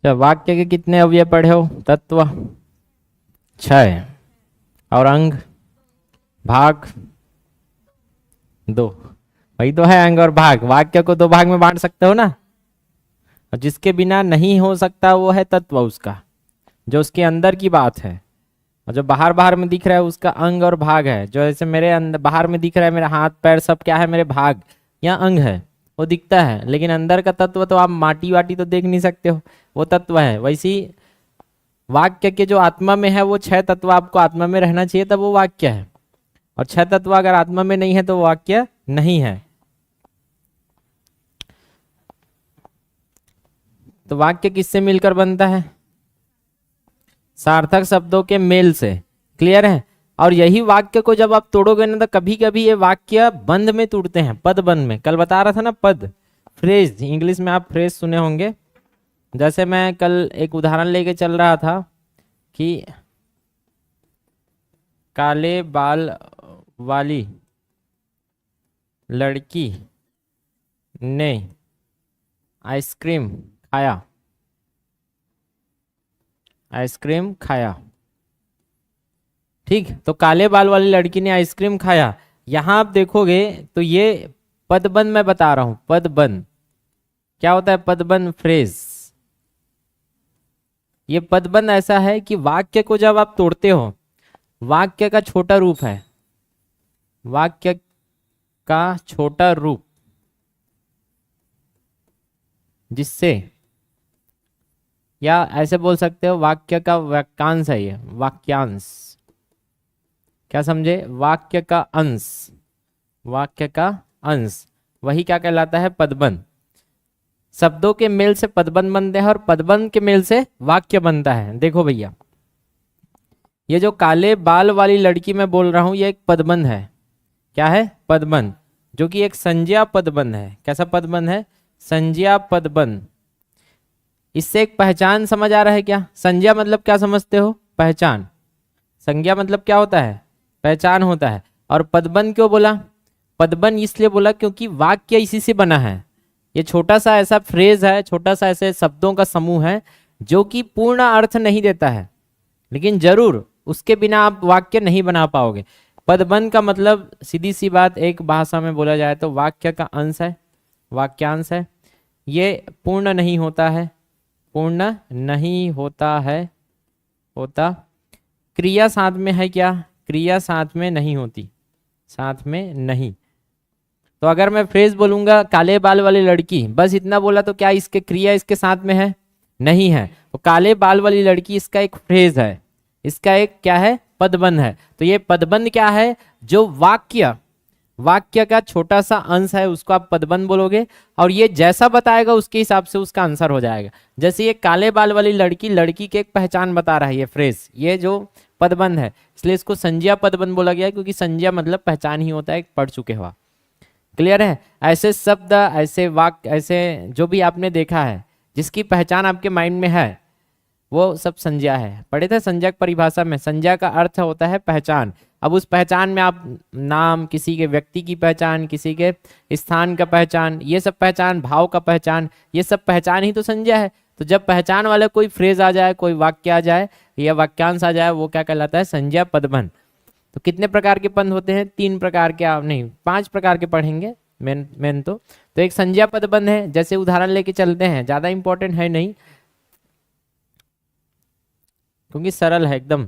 तो वाक्य के कितने अवयव पढ़े हो? तत्व 6 और अंग भाग 2। वही तो है अंग और भाग। वाक्य को 2 भाग में बांट सकते हो ना। और जिसके बिना नहीं हो सकता वो है तत्व, उसका जो उसके अंदर की बात है। और जो बाहर बाहर में दिख रहा है उसका अंग और भाग है। जो ऐसे मेरे अंदर बाहर में दिख रहा है, मेरा हाथ पैर सब क्या है, मेरे भाग या अंग है, वो दिखता है। लेकिन अंदर का तत्व तो आप माटी वाटी तो देख नहीं सकते हो, वो तत्व है। वैसी वाक्य के जो आत्मा में है वो 6 तत्व आपको आत्मा में रहना चाहिए, तब वो वाक्य है। और 6 तत्व अगर आत्मा में नहीं है तो वो वाक्य नहीं है। तो वाक्य किससे मिलकर बनता है? सार्थक शब्दों के मेल से। क्लियर है? और यही वाक्य को जब आप तोड़ोगे ना तो कभी कभी ये वाक्य बंध में टूटते हैं, पद बंध में। कल बता रहा था ना पद, फ्रेज। इंग्लिश में आप फ्रेज सुने होंगे। जैसे मैं कल एक उदाहरण लेके चल रहा था कि काले बाल वाली लड़की ने आइसक्रीम खाया। आइसक्रीम खाया, ठीक। तो काले बाल वाली लड़की ने आइसक्रीम खाया, यहां आप देखोगे तो ये पदबंध मैं बता रहा हूं। पदबंध क्या होता है? पदबंध फ्रेज। ये पदबंध ऐसा है कि वाक्य को जब आप तोड़ते हो, वाक्य का छोटा रूप है, वाक्य का छोटा रूप, जिससे, या ऐसे बोल सकते हो वाक्य का वाक्यांश है ये, वाक्यांश। क्या समझे? वाक्य का अंश, वाक्य का अंश, वही क्या कहलाता है? पदबंध। शब्दों के मेल से पदबंध बनते हैं और पदबंध के मेल से वाक्य बनता है। देखो भैया, ये जो काले बाल वाली लड़की मैं बोल रहा हूं ये एक पदबंध है। क्या है? पदबंध, जो कि एक संज्ञा पदबंध है। कैसा पदबंध है? संज्ञा पदबंध। इससे एक पहचान समझ आ रहा है क्या? संज्ञा मतलब क्या समझते हो? पहचान। संज्ञा मतलब क्या होता है? पहचान होता है। और पदबंध क्यों बोला? पदबंध इसलिए बोला क्योंकि वाक्य इसी से बना है। ये छोटा सा ऐसा फ्रेज है, छोटा सा ऐसे शब्दों का समूह है जो कि पूर्ण अर्थ नहीं देता है, लेकिन जरूर उसके बिना आप वाक्य नहीं बना पाओगे। पदबंध का मतलब सीधी सी बात, एक भाषा में बोला जाए तो वाक्य का अंश है, वाक्यांश है। ये पूर्ण नहीं होता है, पूर्ण नहीं होता है, होता। क्रिया साथ में है क्या? क्रिया साथ में नहीं होती, साथ में नहीं। तो अगर मैं फ्रेज बोलूंगा काले बाल वाली लड़की, बस इतना बोला तो क्या इसके क्रिया इसके साथ में है? नहीं है। तो काले बाल वाली लड़की इसका एक फ्रेज है, इसका एक क्या है? पदबंध है। तो ये पदबंध क्या है? जो वाक्य, वाक्य का छोटा सा अंश है उसको आप पदबंध बोलोगे, और ये जैसा बताएगा उसके हिसाब से उसका आंसर हो जाएगा। जैसे ये काले बाल वाली लड़की, लड़की की एक पहचान बता रहा है ये फ्रेज, ये जो पदबंध है, इसलिए इसको संज्ञा पदबंध बोला गया, क्योंकि संज्ञा मतलब पहचान ही होता है, पढ़ चुके हो। क्लियर है? ऐसे शब्द, ऐसे वाक्य, ऐसे जो भी आपने देखा है जिसकी पहचान आपके माइंड में है वो सब संज्ञा है। पढ़े थे संज्ञा की परिभाषा में? संज्ञा का अर्थ होता है पहचान। अब उस पहचान में आप नाम, किसी के व्यक्ति की पहचान, किसी के स्थान का पहचान, ये सब पहचान, भाव का पहचान, ये सब पहचान ही तो संज्ञा है। तो जब पहचान वाला कोई फ्रेज आ जाए, कोई वाक्य आ जाए या वाक्यांश आ जाए, वो क्या कहलाता है? संज्ञा पदबंध। तो कितने प्रकार के पद होते हैं? 3 प्रकार के, नहीं 5 प्रकार के पढ़ेंगे मेन तो एक संज्ञा पदबंध है। जैसे उदाहरण लेके चलते हैं, ज्यादा इंपॉर्टेंट है नहीं क्योंकि सरल है एकदम।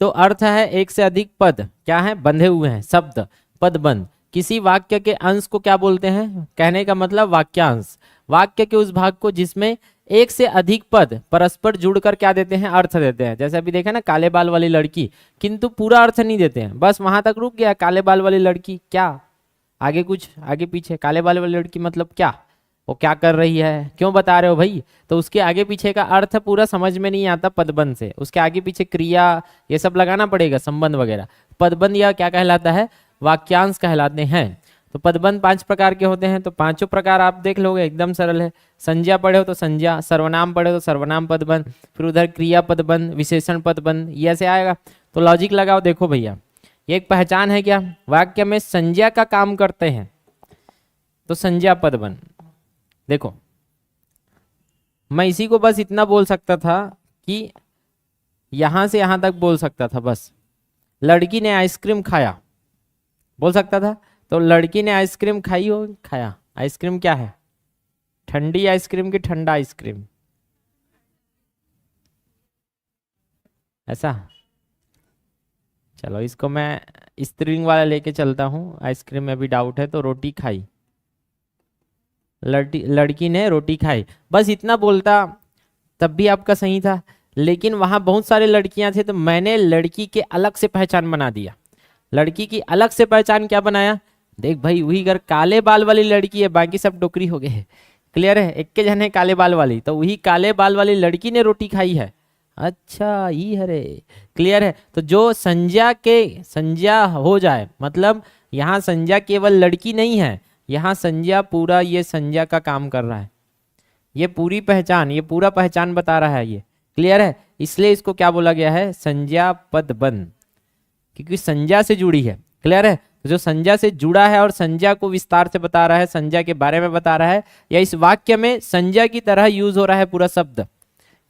तो अर्थ है एक से अधिक पद क्या है? बंधे हुए हैं, शब्द पदबंध। किसी वाक्य के अंश को क्या बोलते हैं? कहने का मतलब वाक्यांश। वाक्य के उस भाग को जिसमें एक से अधिक पद परस्पर जुड़कर क्या देते हैं? अर्थ देते हैं। जैसे अभी देखा ना काले बाल वाली लड़की, किंतु पूरा अर्थ नहीं देते हैं, बस वहां तक रुक गया। काले बाल वाली लड़की, क्या आगे कुछ आगे पीछे? काले बाल वाली लड़की मतलब क्या? वो क्या कर रही है? क्यों बता रहे हो भाई? तो उसके आगे पीछे का अर्थ पूरा समझ में नहीं आता पदबंध से। उसके आगे पीछे क्रिया ये सब लगाना पड़ेगा, संबंध वगैरह। पदबंध या क्या कहलाता है? वाक्यांश कहलाते हैं। तो पदबंध 5 प्रकार के होते हैं। तो पांचों प्रकार आप देख लोगे, एकदम सरल है। संज्ञा पढ़े हो तो संज्ञा, सर्वनाम पढ़े हो तो सर्वनाम पदबंध, फिर उधर क्रिया पदबंध, विशेषण पदबंध, ये ऐसे आएगा। तो लॉजिक लगाओ, देखो भैया ये एक पहचान है क्या? वाक्य में संज्ञा का काम करते हैं तो संज्ञा पदबंध। देखो मैं इसी को बस इतना बोल सकता था कि यहां से यहां तक बोल सकता था बस। लड़की ने आइसक्रीम खाया बोल सकता था। तो लड़की ने आइसक्रीम खाई हो खाया, आइसक्रीम क्या है? ठंडी आइसक्रीम की ठंडा आइसक्रीम, ऐसा। चलो इसको मैं स्त्रीलिंग वाला लेके चलता हूँ। आइसक्रीम में भी डाउट है, तो रोटी खाई, लड़की ने रोटी खाई, बस इतना बोलता तब भी आपका सही था। लेकिन वहां बहुत सारे लड़कियां थे, तो मैंने लड़की के अलग से पहचान बना दिया। लड़की की अलग से पहचान क्या बनाया? देख भाई, वही अगर काले बाल वाली लड़की है, बाकी सब डोकरी हो गए। क्लियर है? एक के जन है काले बाल वाली, तो वही काले बाल वाली लड़की ने रोटी खाई है। अच्छा ये है रे। क्लियर है? तो जो संज्ञा हो जाए, मतलब यहाँ संज्ञा केवल लड़की नहीं है, यहाँ संज्ञा पूरा ये संज्ञा का काम कर रहा है। ये पूरी पहचान, ये पूरा पहचान बता रहा है ये। क्लियर है? इसलिए इसको क्या बोला गया है? संज्ञा पदबंध, क्योंकि संज्ञा से जुड़ी है। क्लियर है? तो जो संज्ञा से जुड़ा है और संज्ञा को विस्तार से बता रहा है, संज्ञा के बारे में बता रहा है, या इस वाक्य में संज्ञा की तरह यूज हो रहा है पूरा शब्द।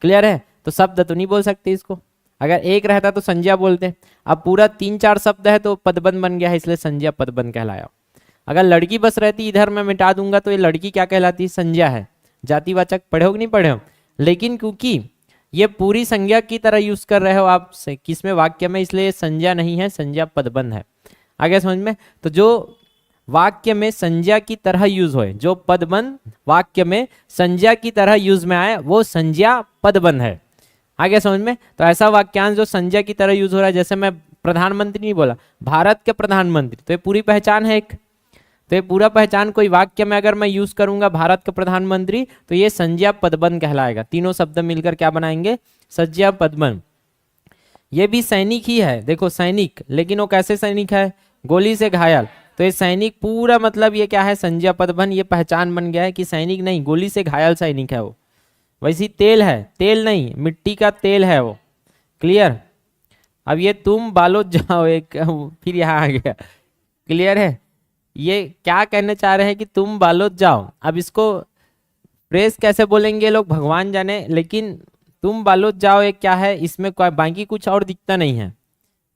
क्लियर है? तो शब्द तो नहीं बोल सकते इसको, अगर एक रहता तो संज्ञा बोलते। अब पूरा 3-4 शब्द है तो पदबंध बन गया है, इसलिए संज्ञा पदबंध कहलाया। अगर लड़की बस रहती, इधर मैं मिटा दूंगा, तो ये लड़की क्या कहलाती? संज्ञा है। जातिवाचक पढ़े हो कि नहीं पढ़े हो? लेकिन क्योंकि ये पूरी संज्ञा की तरह यूज कर रहे हो आप किसमें? वाक्य में, इसलिए संज्ञा नहीं है, संज्ञा पदबंध है। आगे समझ में? तो जो वाक्य में संज्ञा की तरह यूज होए, जो पदबंध वाक्य में संज्ञा की तरह यूज में आए, वो संज्ञा पदबंध है। आगे समझ में? तो ऐसा वाक्यांश जो संज्ञा की तरह यूज हो रहा है, जैसे मैं प्रधानमंत्री नहीं बोला, भारत के प्रधानमंत्री, तो ये पूरी पहचान है एक। तो ये पूरा पहचान कोई वाक्य में अगर मैं यूज करूंगा भारत का प्रधानमंत्री, तो ये संज्ञा पदबंध कहलाएगा। तीनों शब्द मिलकर क्या बनाएंगे? संज्ञा पदबंध। ये भी सैनिक ही है, देखो सैनिक, लेकिन वो कैसे सैनिक है? गोली से घायल। तो ये सैनिक पूरा मतलब ये क्या है? संज्ञा पदबंध। ये पहचान बन गया है कि सैनिक नहीं, गोली से घायल सैनिक है वो। वैसी तेल है, तेल नहीं, मिट्टी का तेल है वो। क्लियर? अब ये तुम बालोद जाओ, एक फिर यहाँ आ गया। क्लियर है? ये क्या कहने चाह रहे हैं कि तुम बालोद जाओ। अब इसको प्रेस कैसे बोलेंगे लोग भगवान जाने, लेकिन तुम बालोद जाओ एक क्या है? इसमें बाकी कुछ और दिखता नहीं है।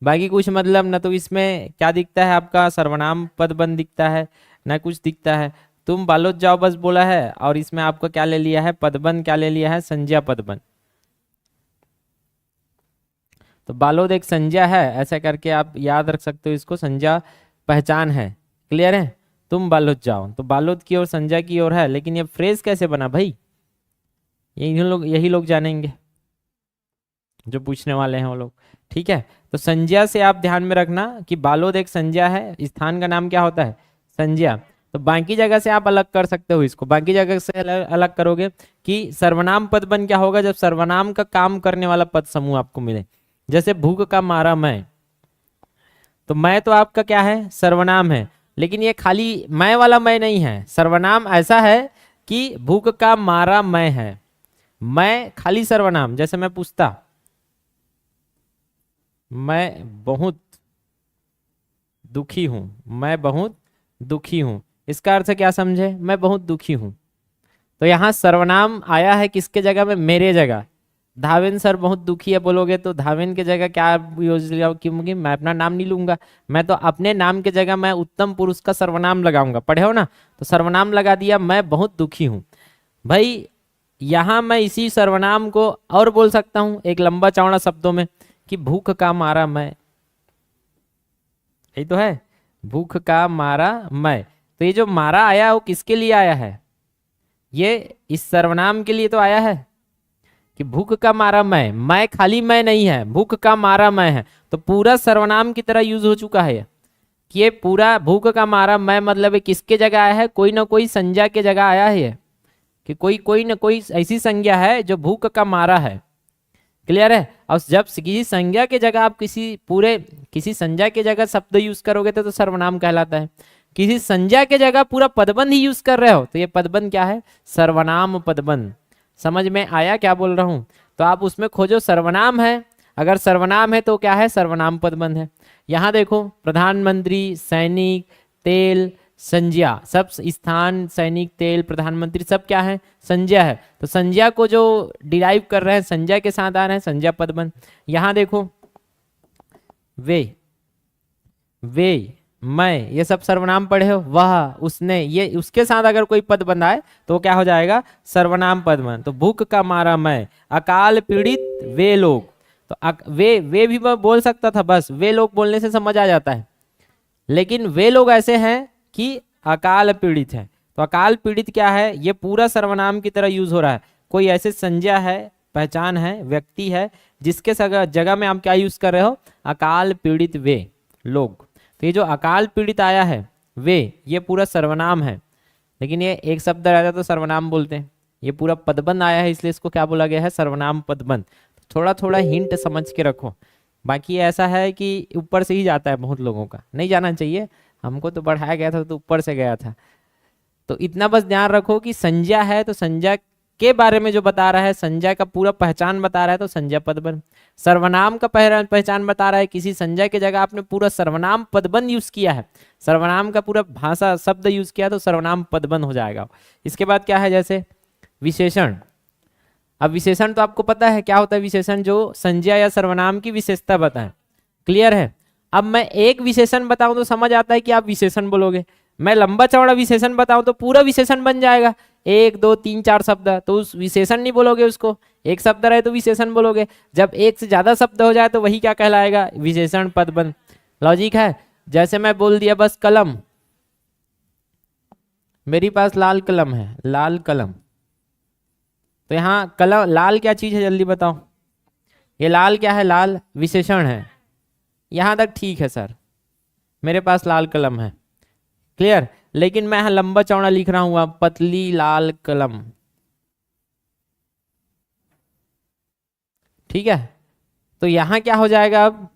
बाकी कुछ मतलब ना तो इसमें क्या दिखता है आपका? सर्वनाम पदबंध दिखता है, ना कुछ दिखता है। तुम बालोद जाओ बस बोला है, और इसमें आपको क्या ले लिया है? पदबंध क्या ले लिया है? संज्ञा पदबंध। तो बालोद एक संज्ञा है, ऐसा करके आप याद रख सकते हो इसको, संज्ञा पहचान है। क्लियर है? तुम बालोद जाओ, तो बालोद की ओर संज्ञा की ओर है, लेकिन ये फ्रेज कैसे बना भाई? यही लोग जानेंगे जो पूछने वाले हैं वो लोग। ठीक है? तो संज्ञा से आप ध्यान में रखना कि बालोद एक संज्ञा है, स्थान का नाम क्या होता है? संज्ञा। तो बाकी जगह से आप अलग कर सकते हो इसको। बाकी जगह से अलग करोगे कि सर्वनाम पदबंध क्या होगा? जब सर्वनाम का काम करने वाला पद समूह आपको मिले। जैसे भूख का मारा मैं, तो मैं तो आपका क्या है? सर्वनाम है, लेकिन ये खाली मैं वाला मैं नहीं है। सर्वनाम ऐसा है कि भूख का मारा मैं है, मैं खाली सर्वनाम। जैसे मैं पूछता मैं बहुत दुखी हूं, मैं बहुत दुखी हूं, इसका अर्थ क्या समझे? मैं बहुत दुखी हूं। तो यहां सर्वनाम आया है किसके जगह में? मेरे जगह। धावेन सर बहुत दुखी है बोलोगे, तो धावेन के जगह क्या यूज क्योंकि मैं अपना नाम नहीं लूंगा, मैं तो अपने नाम के जगह मैं उत्तम पुरुष का सर्वनाम लगाऊंगा। पढ़े हो ना? तो सर्वनाम लगा दिया, मैं बहुत दुखी हूं। भाई यहां मैं इसी सर्वनाम को और बोल सकता हूं एक लंबा चौड़ा शब्दों में कि भूख का मारा मैं, यही तो है, भूख का मारा मैं। तो ये जो मारा आया वो किसके लिए आया है? ये इस सर्वनाम के लिए तो आया है कि भूख का मारा मैं खाली मैं नहीं है, भूख का मारा मैं है। तो पूरा सर्वनाम की तरह यूज हो चुका है कि ये पूरा भूख का मारा मैं मतलब किसके जगह आया है? कोई ना कोई संज्ञा के जगह आया है, कि कोई ना कोई ऐसी संज्ञा है जो भूख का मारा है। क्लियर है? और जब किसी संज्ञा के जगह आप किसी संज्ञा के जगह शब्द यूज करोगे तो सर्वनाम कहलाता है। किसी संज्ञा के जगह पूरा पदबंध ही यूज कर रहे हो तो ये पदबंध क्या है? सर्वनाम पदबंध। समझ में आया क्या बोल रहा हूं? तो आप उसमें खोजो सर्वनाम है, अगर सर्वनाम है तो क्या है? सर्वनाम पदबंध है। यहां देखो प्रधानमंत्री, सैनिक, तेल, संज्ञा, सब स्थान, सैनिक, तेल, प्रधानमंत्री सब क्या है, संज्ञा है। तो संज्ञा को जो डिराइव कर रहे हैं संज्ञा के साथ आ रहे हैं, संज्ञा पदबंध। यहां देखो वे, मैं, ये सब सर्वनाम पढ़े हो, वह, उसने, ये उसके साथ अगर कोई पद बनाए तो क्या हो जाएगा, सर्वनाम पदबंध। तो भूख का मारा मैं, अकाल पीड़ित वे लोग, तो वे भी मैं बोल सकता था, बस वे लोग बोलने से समझ आ जाता है, लेकिन वे लोग ऐसे हैं कि अकाल पीड़ित है। तो अकाल पीड़ित क्या है, ये पूरा सर्वनाम की तरह यूज हो रहा है। कोई ऐसे संज्ञा है, पहचान है, व्यक्ति है, जिसके जगह में आप क्या यूज कर रहे हो, अकाल पीड़ित वे लोग। तो ये जो अकाल पीड़ित आया है वे, ये पूरा सर्वनाम है, लेकिन ये एक शब्द रहता तो सर्वनाम बोलते हैं। ये पूरा पदबंध आया है इसलिए इसको क्या बोला गया है, सर्वनाम पदबंध। थोड़ा थोड़ा हिंट समझ के रखो, बाकी ऐसा है कि ऊपर से ही जाता है, बहुत लोगों का नहीं जाना चाहिए, हमको तो बढ़ाया गया था तो ऊपर से गया था। तो इतना बस ध्यान रखो कि संज्ञा है तो संज्ञा के बारे में जो बता रहा है, संज्ञा का पूरा पहचान बता रहा है तो संज्ञा पदबंध। सर्वनाम का पहचान बता रहा है, किसी संज्ञा की जगह आपने पूरा सर्वनाम पदबंध यूज किया है, सर्वनाम का पूरा भाषा शब्द यूज किया तो सर्वनाम पदबंध हो जाएगा। इसके बाद क्या है, जैसे विशेषण। अब विशेषण तो आपको पता है क्या होता है, विशेषण जो संज्ञा या सर्वनाम की विशेषता बताए, क्लियर है। अब मैं एक विशेषण बताऊं तो समझ आता है कि आप विशेषण बोलोगे, मैं लंबा चौड़ा विशेषण बताऊं तो पूरा विशेषण बन जाएगा, 1 2 3 4 शब्द, तो उस विशेषण नहीं बोलोगे उसको, एक शब्द रहे तो विशेषण बोलोगे। जब एक से ज्यादा शब्द हो जाए तो वही क्या कहलाएगा, विशेषण पदबंध। लॉजिक है। जैसे मैं बोल दिया बस कलम, मेरे पास लाल कलम है, लाल कलम, तो यहाँ कलम, लाल क्या चीज है जल्दी बताओ, ये लाल क्या है, लाल विशेषण है। यहां तक ठीक है सर, मेरे पास लाल कलम है, क्लियर। लेकिन मैं यहाँ लंबा चौड़ा लिख रहा हूं, पतली लाल कलम, ठीक है। तो यहां क्या हो जाएगा, अब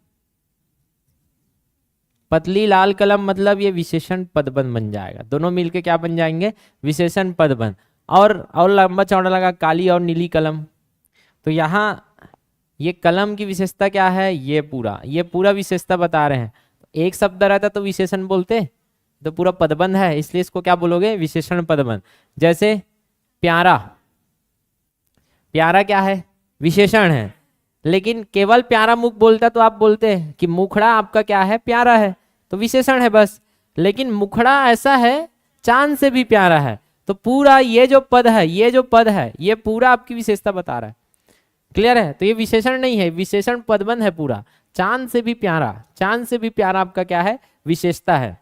पतली लाल कलम मतलब ये विशेषण पदबंध बन जाएगा, दोनों मिलके क्या बन जाएंगे, विशेषण पदबंध। और लंबा चौड़ा लगा काली और नीली कलम, तो यहाँ ये कलम की विशेषता क्या है, ये पूरा विशेषता बता रहे हैं। एक शब्द रहता तो विशेषण बोलते, तो पूरा पदबंध है इसलिए इसको क्या बोलोगे, विशेषण पदबंध। जैसे प्यारा, प्यारा क्या है, विशेषण है, लेकिन केवल प्यारा मुख बोलता तो आप बोलते हैं कि मुखड़ा आपका क्या है, प्यारा है, तो विशेषण है बस। लेकिन मुखड़ा ऐसा है चांद से भी प्यारा है, तो पूरा ये जो पद है, ये पूरा आपकी विशेषता बता रहा है, क्लियर है। तो ये विशेषण नहीं है, विशेषण पदबंध है पूरा। चांद से भी प्यारा, चांद से भी प्यारा आपका क्या है, विशेषता है,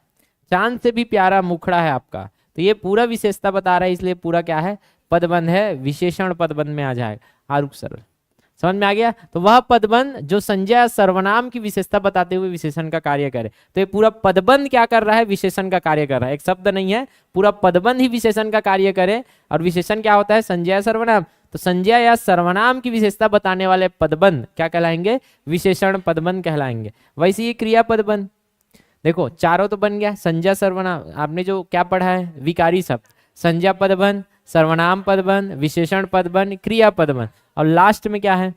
चांद से भी प्यारा मुखड़ा है आपका, तो ये पूरा विशेषता बता रहा है, इसलिए पूरा क्या है, पदबंध है, विशेषण पदबंध में आ जाएगा। आरुख सरल, समझ में आ गया। तो वह पदबंध जो संज्ञा सर्वनाम की विशेषता बताते हुए विशेषण का कार्य करे, तो ये पूरा पदबंध क्या कर रहा है, विशेषण का कार्य कर रहा है। एक शब्द नहीं है, पूरा पदबंध ही विशेषण का कार्य करे। और विशेषण क्या होता है, संज्ञा सर्वनाम, तो संज्ञा या सर्वनाम की विशेषता बताने वाले पदबंध क्या कहलाएंगे, विशेषण पदबंध कहलाएंगे। वैसे ही क्रिया पदबंध, देखो चारों तो बन गया, संज्ञा सर्वनाम, आपने जो क्या पढ़ा है विकारी शब्द, संज्ञा पदबंध, सर्वनाम पदबंध, विशेषण पदबंध, क्रिया पदबंध, और लास्ट में क्या है,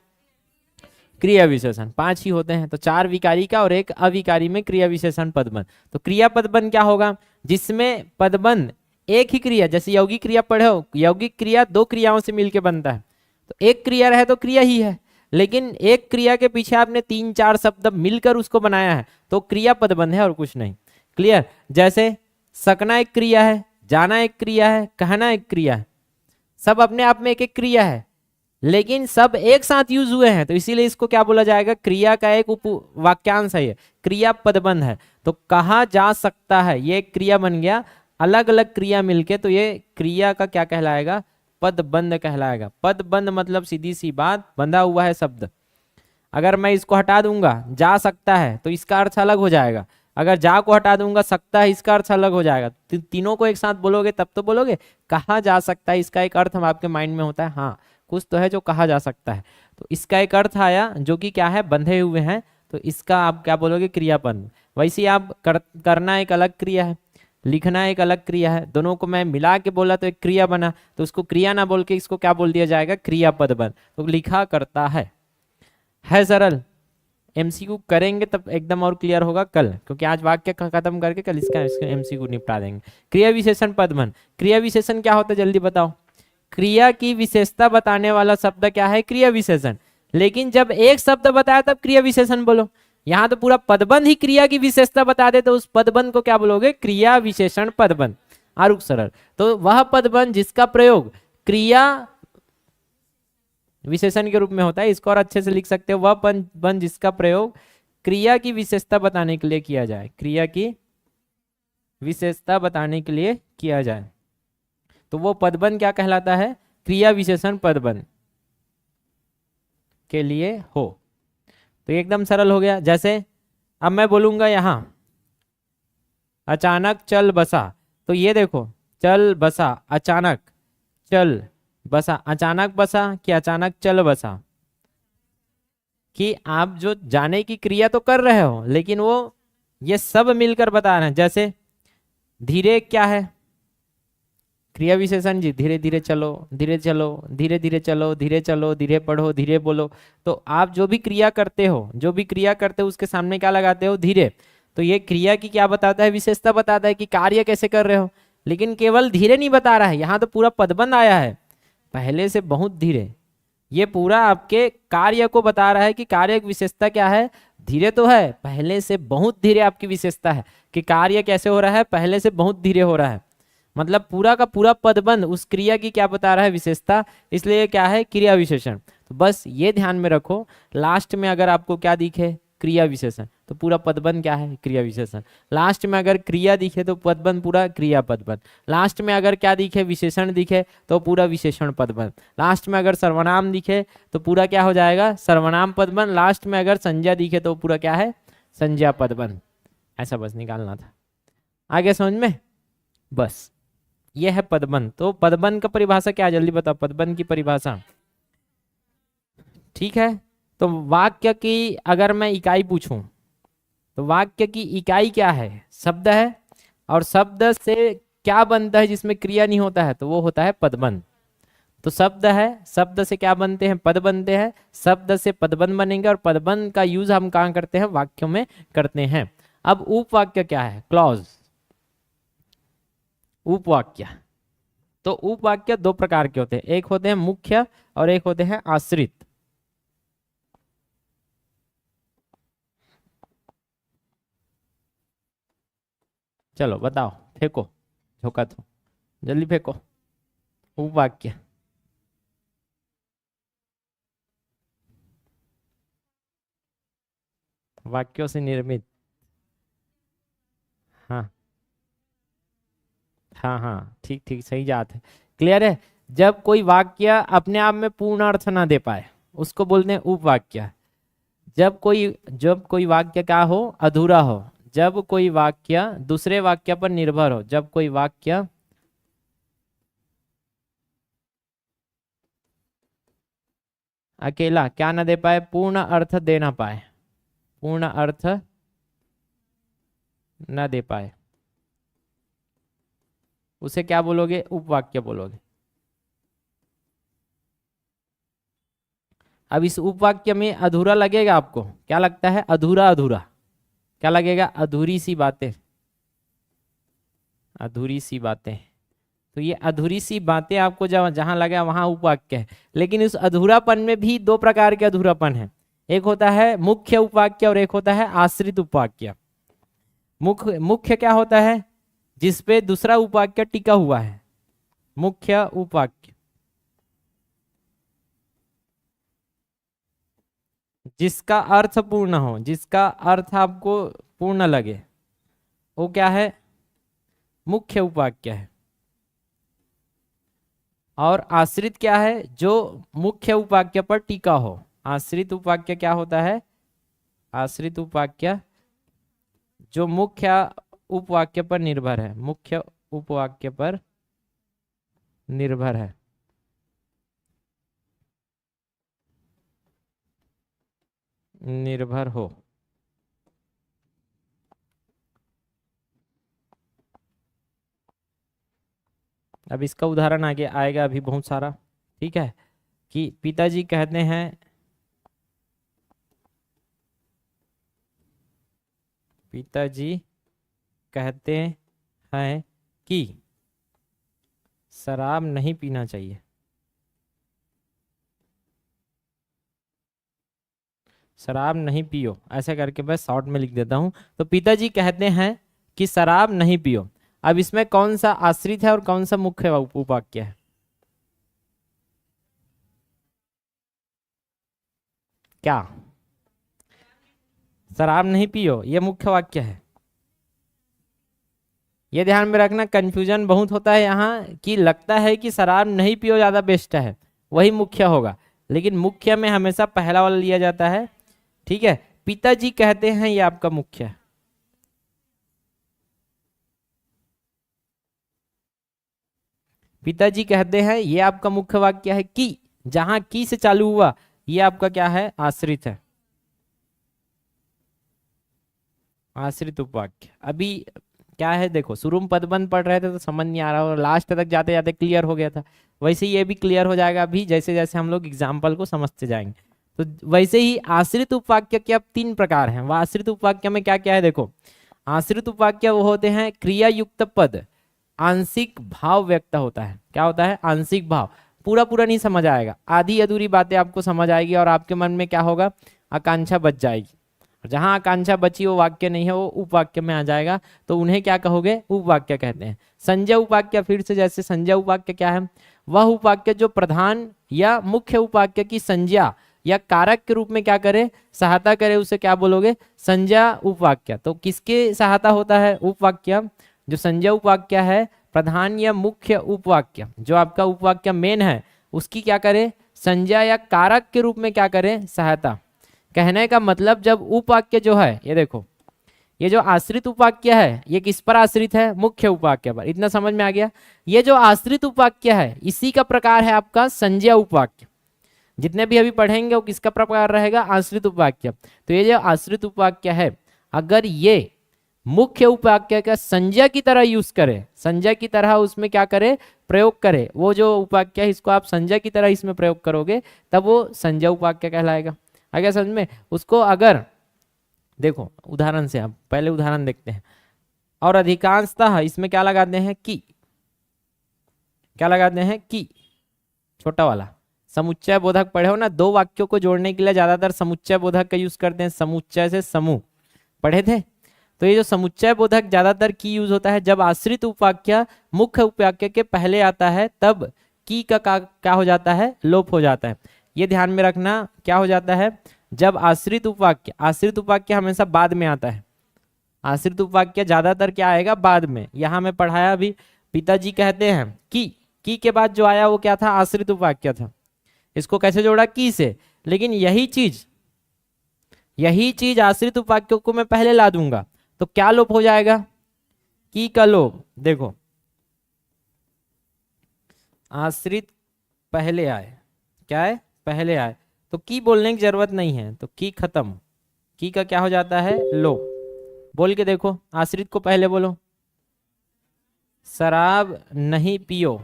क्रिया विशेषण। 5 ही होते हैं, तो 4 विकारी का और 1 अविकारी में क्रिया विशेषण पदबंध। तो क्रिया पदबंध क्या होगा, जिसमें पदबंध एक ही क्रिया, जैसे यौगिक क्रिया पढ़े हो, यौगिक क्रिया 2 क्रियाओं से मिलकर बनता है, तो एक क्रिया रहे तो क्रिया ही है, लेकिन एक क्रिया के पीछे आपने 3-4 शब्द मिलकर उसको बनाया है तो क्रिया पदबंध है और कुछ नहीं, क्लियर। जैसे सकना एक क्रिया है, जाना एक क्रिया है, कहना एक क्रिया है, सब अपने आप में एक एक क्रिया है, लेकिन सब एक साथ यूज हुए हैं, तो इसीलिए इसको क्या बोला जाएगा, क्रिया का एक उप वाक्यांश है, ये क्रिया पदबंध है। तो कहा जा सकता है, ये क्रिया बन गया, अलग अलग क्रिया मिलके, तो ये क्रिया का क्या कहलाएगा, पदबंध कहलाएगा। पदबंध मतलब सीधी सी बात, बंधा हुआ है शब्द। अगर मैं इसको हटा दूंगा, जा सकता है, तो इसका अर्थ अलग हो जाएगा। अगर जा को हटा दूंगा, सकता है, इसका अर्थ अलग हो जाएगा। तीनों को एक साथ बोलोगे तब तो बोलोगे कहा जा सकता है, इसका एक अर्थ हम आपके माइंड में होता है, हाँ कुछ तो है जो कहा जा सकता है, तो इसका एक अर्थ आया जो कि क्या है, बंधे हुए हैं, तो इसका आप क्या बोलोगे, क्रियापद। वैसे आप करना एक अलग क्रिया है, लिखना एक अलग क्रिया है, दोनों को मैं मिला के बोला तो एक क्रिया बना, तो उसको क्रिया ना बोल के इसको क्या बोल दिया जाएगा, क्रियापद बन। तो लिखा करता है सरल, एमसीक्यू करेंगे तब एकदम और क्लियर होगा कल, क्योंकि आज वाक्य खत्म करके कल इसका एमसीक्यू निपटा देंगे। क्रिया विशेषण पदबंध। क्रिया विशेषण क्या होता है जल्दी बताओ। क्रिया की विशेषता बताने वाला शब्द क्या है? क्रिया विशेषण। लेकिन जब एक शब्द बताया तब क्रिया विशेषण बोलो। यहाँ तो पूरा पदबंध ही क्रिया की विशेषता बता दे तो उस पदबंध को क्या बोलोगे? क्रिया विशेषण पदबंध। आरुख सरल। तो वह पदबंध जिसका प्रयोग क्रिया विशेषण के रूप में होता है, इसको और अच्छे से लिख सकते हो, वह पदबंध जिसका प्रयोग क्रिया की विशेषता बताने के लिए किया जाए, क्रिया की विशेषता बताने के लिए किया जाए, तो वो पदबंध क्या कहलाता है? क्रिया विशेषण पदबंध के लिए हो। तो एकदम सरल हो गया। जैसे अब मैं बोलूंगा यहां अचानक चल बसा, तो ये देखो चल बसा, अचानक चल बसा, अचानक बसा कि अचानक चल बसा, कि आप जो जाने की क्रिया तो कर रहे हो लेकिन वो ये सब मिलकर बता रहे हैं। जैसे धीरे क्या है? क्रिया विशेषण जी, धीरे धीरे चलो, धीरे चलो, धीरे धीरे चलो, धीरे चलो, धीरे पढ़ो, धीरे बोलो। तो आप जो भी क्रिया करते हो, जो भी क्रिया करते हो उसके सामने क्या लगाते हो? धीरे। तो ये क्रिया की क्या बताता है? विशेषता बताता है कि कार्य कैसे कर रहे हो। लेकिन केवल धीरे नहीं बता रहा है, यहाँ तो पूरा पदबंध आया है, पहले से बहुत धीरे। ये पूरा आपके कार्य को बता रहा है कि कार्य की विशेषता क्या है? धीरे तो है, पहले से बहुत धीरे आपकी विशेषता है कि कार्य कैसे हो रहा है? पहले से बहुत धीरे हो रहा है। मतलब पूरा का पूरा पदबंध उस क्रिया की क्या बता रहा है? विशेषता। इसलिए क्या है? क्रिया विशेषण। तो बस ये ध्यान में रखो, लास्ट में अगर आपको क्या दिखे? क्रिया विशेषण, तो पूरा पदबंध क्या है? क्रिया विशेषण। लास्ट में अगर क्रिया दिखे तो पदबंध पूरा क्रिया पदबंध। लास्ट में अगर क्या दिखे? विशेषण दिखे तो पूरा विशेषण पदबंध। लास्ट में अगर सर्वनाम दिखे तो पूरा क्या हो जाएगा? सर्वनाम पदबंध। लास्ट में अगर संज्ञा दिखे तो पूरा क्या है? संज्ञा पदबंध। ऐसा बस निकालना था। आगे समझ में? बस ये है पदबंध। तो पदबंध का परिभाषा क्या है जल्दी बताओ, पदबंध की परिभाषा। ठीक है, तो वाक्य की अगर मैं इकाई पूछूं तो वाक्य की इकाई क्या है? शब्द है। और शब्द से क्या बनता है जिसमें क्रिया नहीं होता है? तो वो होता है पदबंध। तो शब्द है, शब्द से क्या बनते हैं? पद बनते हैं। शब्द से पदबंध बनेंगे और पदबंध का यूज हम कहाँ करते हैं? वाक्यों में करते हैं। अब उपवाक्य क्या है? क्लॉज। उपवाक्य। तो उपवाक्य दो प्रकार के होते हैं, एक होते हैं मुख्य और एक होते हैं आश्रित। चलो बताओ, फेंको, झोंका तो जल्दी फेंको। उपवाक्य वाक्यों से निर्मित। हाँ हाँ हाँ, ठीक ठीक, सही बात है, क्लियर है। जब कोई वाक्य अपने आप में पूर्ण अर्थ ना दे पाए उसको बोलते हैं उपवाक्य। जब कोई वाक्य क्या हो? अधूरा हो। जब कोई वाक्य दूसरे वाक्य पर निर्भर हो। जब कोई वाक्य अकेला क्या ना दे पाए? पूर्ण अर्थ दे ना पाए, पूर्ण अर्थ ना दे पाए, उसे क्या बोलोगे? उपवाक्य बोलोगे। अब इस उपवाक्य में अधूरा लगेगा आपको, क्या लगता है? अधूरा अधूरा क्या लगेगा? अधूरी सी बातें, अधूरी सी बातें। तो ये अधूरी सी बातें आपको जब जहां लगा वहां उपवाक्य है। लेकिन इस अधूरापन में भी दो प्रकार के अधूरापन है, एक होता है मुख्य उपवाक्य और एक होता है आश्रित उपवाक्य। मुख्य मुख्य क्या होता है? जिसपे दूसरा उपवाक्य टिका हुआ है, मुख्य उपवाक्य। जिसका अर्थ पूर्ण हो, जिसका अर्थ आपको पूर्ण लगे, वो क्या है? मुख्य उपवाक्य है। और आश्रित क्या है? जो मुख्य उपवाक्य पर टिका हो। आश्रित उपवाक्य क्या होता है? आश्रित उपवाक्य जो मुख्य उपवाक्य पर निर्भर है, मुख्य उपवाक्य पर निर्भर है। निर्भर हो। अब इसका उदाहरण आगे आएगा अभी बहुत सारा। ठीक है, कि पिताजी कहते हैं पिताजी कहते हैं कि शराब नहीं पीना चाहिए। शराब नहीं पियो, ऐसे करके मैं शॉर्ट में लिख देता हूं। तो पिताजी कहते हैं कि शराब नहीं पियो। अब इसमें कौन सा आश्रित है और कौन सा मुख्य उपवाक्य है? क्या? शराब नहीं पियो ये मुख्य वाक्य है। ये ध्यान में रखना, कंफ्यूजन बहुत होता है यहाँ कि लगता है कि शराब नहीं पियो ज्यादा बेस्ट है, वही मुख्य होगा, लेकिन मुख्य में हमेशा पहला वाला लिया जाता है। ठीक है, पिताजी कहते हैं ये आपका मुख्य है। पिताजी कहते हैं ये आपका मुख्य वाक्य है। कि जहां की से चालू हुआ ये आपका क्या है? आश्रित है, आश्रित उपवाक्य। अभी क्या है देखो, शुरू में पदबंध पढ़ रहे थे तो समझ नहीं आ रहा और लास्ट तक जाते जाते क्लियर हो गया था। वैसे ही ये भी क्लियर हो जाएगा अभी, जैसे जैसे हम लोग एग्जाम्पल को समझते जाएंगे। तो वैसे ही आश्रित उपवाक्य के अब 3 प्रकार हैं। वह आश्रित उपवाक्य में क्या क्या है देखो। आश्रित उपवाक्य वो होते हैं क्रिया युक्त पद, आंशिक भाव व्यक्त होता है। क्या होता है? आंशिक भाव। पूरा पूरा नहीं समझ आएगा, आधी अधूरी बातें आपको समझ आएगी और आपके मन में क्या होगा? आकांक्षा बच जाएगी। जहां आकांक्षा बची वो वाक्य नहीं है, वो उपवाक्य में आ जाएगा, तो उन्हें क्या कहोगे? उपवाक्य कहते हैं। संज्ञा उपवाक्य, फिर से जैसे संज्ञा उपवाक्य क्या है? वह उपवाक्य जो प्रधान या मुख्य उपवाक्य की संज्ञा या कारक के रूप में क्या करे? सहायता करे, उसे क्या बोलोगे? संज्ञा उपवाक्य। तो किसके सहायता होता है उपवाक्य? जो संज्ञा उपवाक्य है, प्रधान या मुख्य उपवाक्य, जो आपका उपवाक्य मेन है, उसकी क्या करे? संज्ञा या कारक के रूप में क्या करे? सहायता। कहने का मतलब जब उपवाक्य जो है, ये देखो, ये जो आश्रित उपवाक्य है ये किस पर आश्रित है? मुख्य उपवाक्य पर। इतना समझ में आ गया? ये जो आश्रित उपवाक्य है इसी का प्रकार है आपका संज्ञा उपवाक्य। जितने भी अभी पढ़ेंगे वो किसका प्रकार रहेगा? आश्रित उपवाक्य। तो ये जो आश्रित उपवाक्य है, अगर ये मुख्य उपवाक्य का संज्ञा की तरह यूज करे, संज्ञा की तरह उसमें क्या करे? प्रयोग करे, वो जो उपवाक्य है इसको आप संज्ञा की तरह इसमें प्रयोग करोगे, तब वो संज्ञा उपवाक्य कहलाएगा। आ गया समझ में? उसको अगर देखो उदाहरण से, आप पहले उदाहरण देखते हैं। और अधिकांशतः इसमें क्या लगाते हैं? की। क्या लगाते हैं? की, छोटा वाला। समुच्चय बोधक पढ़े हो ना, 2 वाक्यों को जोड़ने के लिए ज्यादातर समुच्चय बोधक का यूज करते हैं। समुच्चय से समूह पढ़े थे, तो ये जो समुच्चय बोधक ज्यादातर की यूज होता है जब आश्रित उपवाक्य मुख्य उपवाक्य के पहले आता है, तब की का क्या हो जाता है? लोप हो जाता है। ये ध्यान में रखना, क्या हो जाता है? जब आश्रित उपवाक्य, आश्रित उपवाक्य हमेशा बाद में आता है। आश्रित उपवाक्य ज्यादातर क्या आएगा? बाद में। यहां मैं पढ़ाया भी, पिताजी कहते हैं कि, की के बाद जो आया वो क्या था? आश्रित उपवाक्य था। इसको कैसे जोड़ा? की से। लेकिन यही चीज आश्रित उपवाक्यों को मैं पहले ला दूंगा तो क्या लोप हो जाएगा? की का लोप। देखो, आश्रित पहले आए, क्या है? पहले आए, तो की बोलने की जरूरत नहीं है, तो की खत्म। की का क्या हो जाता है? लोप। बोल के देखो, आश्रित को पहले बोलो। शराब नहीं पियो।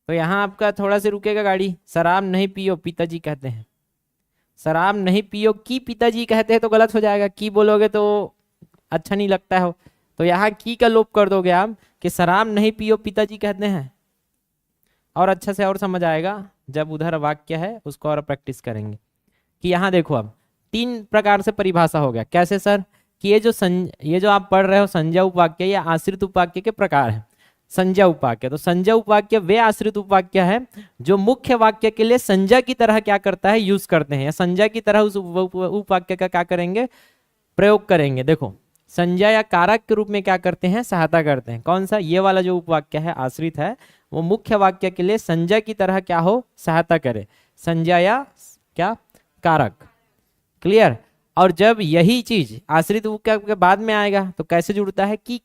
तो यहां आपका थोड़ा सा रुकेगा गाड़ी। शराब नहीं पियो पिताजी कहते हैं। शराब नहीं पियो की पिताजी कहते हैं तो गलत हो जाएगा। की बोलोगे तो अच्छा नहीं लगता है, तो यहाँ की का लोप कर दोगे आप कि शराब नहीं पियो पिताजी कहते हैं, और अच्छा से और समझ आएगा जब उधर वाक्य है उसको और प्रैक्टिस करेंगे। कि यहाँ देखो, अब 3 प्रकार से परिभाषा हो गया। कैसे सर? कि ये जो आप पढ़ रहे हो संज्ञा उपवाक्य या आश्रित उपवाक्य के प्रकार है। संज्ञा उपवाक्य, तो संज्ञा उपवाक्य वे आश्रित उपवाक्य है जो मुख्य वाक्य के लिए संज्ञा की तरह क्या करता है? यूज करते हैं, या संज्ञा की तरह उस उपवाक्य का क्या करेंगे? प्रयोग करेंगे। देखो, संज्ञा या कारक के रूप में क्या करते हैं? सहायता करते हैं। कौन सा? ये वाला जो उपवाक्य है आश्रित है, वो मुख्य वाक्य के लिए संज्ञा की तरह क्या हो? सहायता करे। संज्ञा या क्या? कारक। क्लियर? और जब यही चीज आश्रित उपवाक्य के बाद में आएगा तो कैसे जुड़ता है? की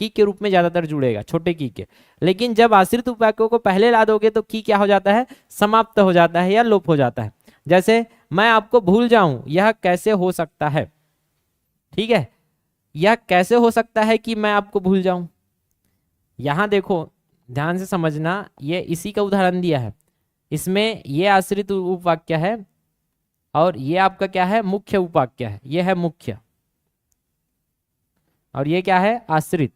के रूप में ज्यादातर जुड़ेगा, छोटे की के। लेकिन जब आश्रित उपवाक्यों को पहले ला दोगे तो की क्या हो जाता है? समाप्त हो जाता है या लोप हो जाता है। जैसे मैं आपको भूल जाऊं, यह कैसे हो सकता है? ठीक है, यह कैसे हो सकता है कि मैं आपको भूल जाऊं? यहां देखो, ध्यान से समझना, ये इसी का उदाहरण दिया है। इसमें ये आश्रित उपवाक्य है और ये आपका क्या है? मुख्य उपवाक्य है। ये है मुख्य, और ये क्या है, आश्रित।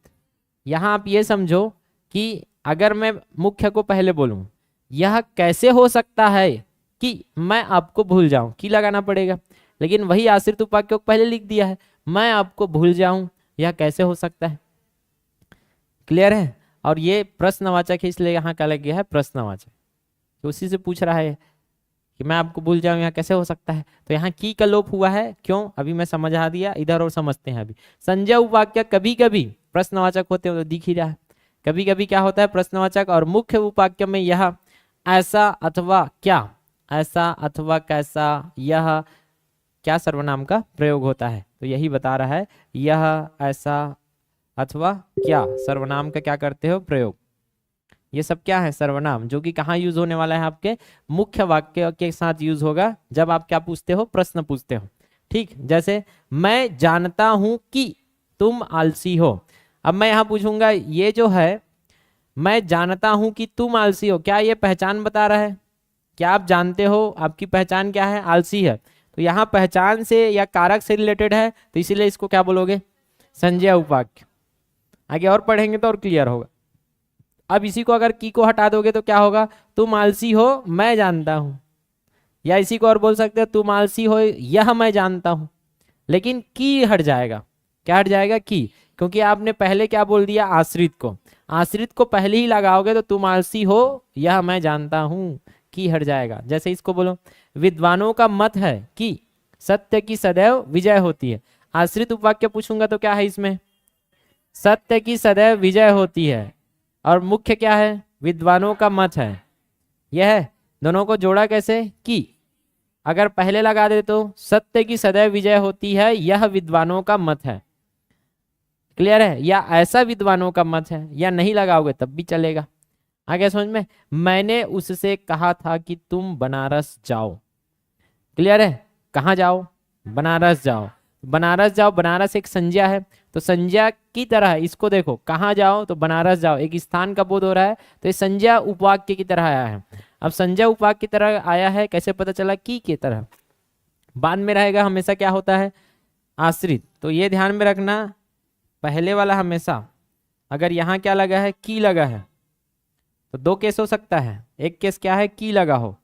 यहां आप ये समझो कि अगर मैं मुख्य को पहले बोलूं, यह कैसे हो सकता है कि मैं आपको भूल जाऊं, की लगाना पड़ेगा, लेकिन वही आश्रित उपाक्य को पहले लिख दिया है, मैं आपको भूल जाऊं, यह कैसे हो सकता है। क्लियर है। और ये प्रश्नवाचक है, इसलिए यहाँ क्या लग गया है, प्रश्नवाचक, तो उसी से पूछ रहा है कि मैं आपको भूल जाऊं, यहाँ कैसे हो सकता है। तो यहाँ की का लोप हुआ है, क्यों, अभी मैं समझा दिया, इधर और समझते हैं अभी। संज्ञा उपवाक्य कभी कभी प्रश्नवाचक होते हैं, तो दिख ही रहा है, कभी कभी क्या होता है, प्रश्नवाचक। और मुख्य उपवाक्य में यह ऐसा अथवा क्या, ऐसा अथवा कैसा, यह क्या सर्वनाम का प्रयोग होता है, तो यही बता रहा है, यह ऐसा अथवा क्या सर्वनाम का क्या करते हो, प्रयोग। ये सब क्या है, सर्वनाम, जो कि कहाँ यूज होने वाला है, आपके मुख्य वाक्य के साथ यूज होगा, जब आप क्या पूछते हो, प्रश्न पूछते हो। ठीक, जैसे मैं जानता हूं कि तुम आलसी हो। अब मैं यहां पूछूंगा, ये जो है मैं जानता हूं कि तुम आलसी हो, क्या ये पहचान बता रहा है, क्या आप जानते हो, आपकी पहचान क्या है, आलसी है। तो यहाँ पहचान से या कारक से रिलेटेड है, तो इसीलिए इसको क्या बोलोगे, संज्ञा उपवाक्य। आगे और पढ़ेंगे तो और क्लियर होगा। अब इसी को अगर की को हटा दोगे तो क्या होगा, तुम आलसी हो मैं जानता हूं, या इसी को और बोल सकते हो, तुम आलसी हो यह मैं जानता हूं, लेकिन की हट जाएगा, क्या हट जाएगा, की, क्योंकि आपने पहले क्या बोल दिया, आश्रित को, आश्रित को पहले ही लगाओगे तो तुम आलसी हो यह मैं जानता हूं, की हट जाएगा। जैसे इसको बोलो, विद्वानों का मत है कि सत्य की सदैव विजय होती है। आश्रित उपवाक्य पूछूंगा तो क्या है इसमें, सत्य की सदैव विजय होती है, और मुख्य क्या है, विद्वानों का मत है, यह है। दोनों को जोड़ा कैसे, कि अगर पहले लगा दे तो सत्य की सदैव विजय होती है, यह विद्वानों का मत है। क्लियर है, या ऐसा विद्वानों का मत है, या नहीं लगाओगे तब भी चलेगा। आगे समझ में, मैंने उससे कहा था कि तुम बनारस जाओ। क्लियर है, कहाँ जाओ, बनारस जाओ, बनारस जाओ, बनारस एक संज्ञा है, तो संज्ञा की तरह है, इसको देखो, कहाँ जाओ तो बनारस जाओ, एक स्थान का बोध हो रहा है, तो ये संज्ञा उपवाक्य की तरह आया है। अब संज्ञा उपवाक्य की तरह आया है, कैसे पता चला, की तरह, बाद में रहेगा हमेशा क्या होता है, आश्रित। तो ये ध्यान में रखना, पहले वाला हमेशा, अगर यहाँ क्या लगा है, की लगा है, तो दो केस हो सकता है, एक केस क्या है, की लगा हो,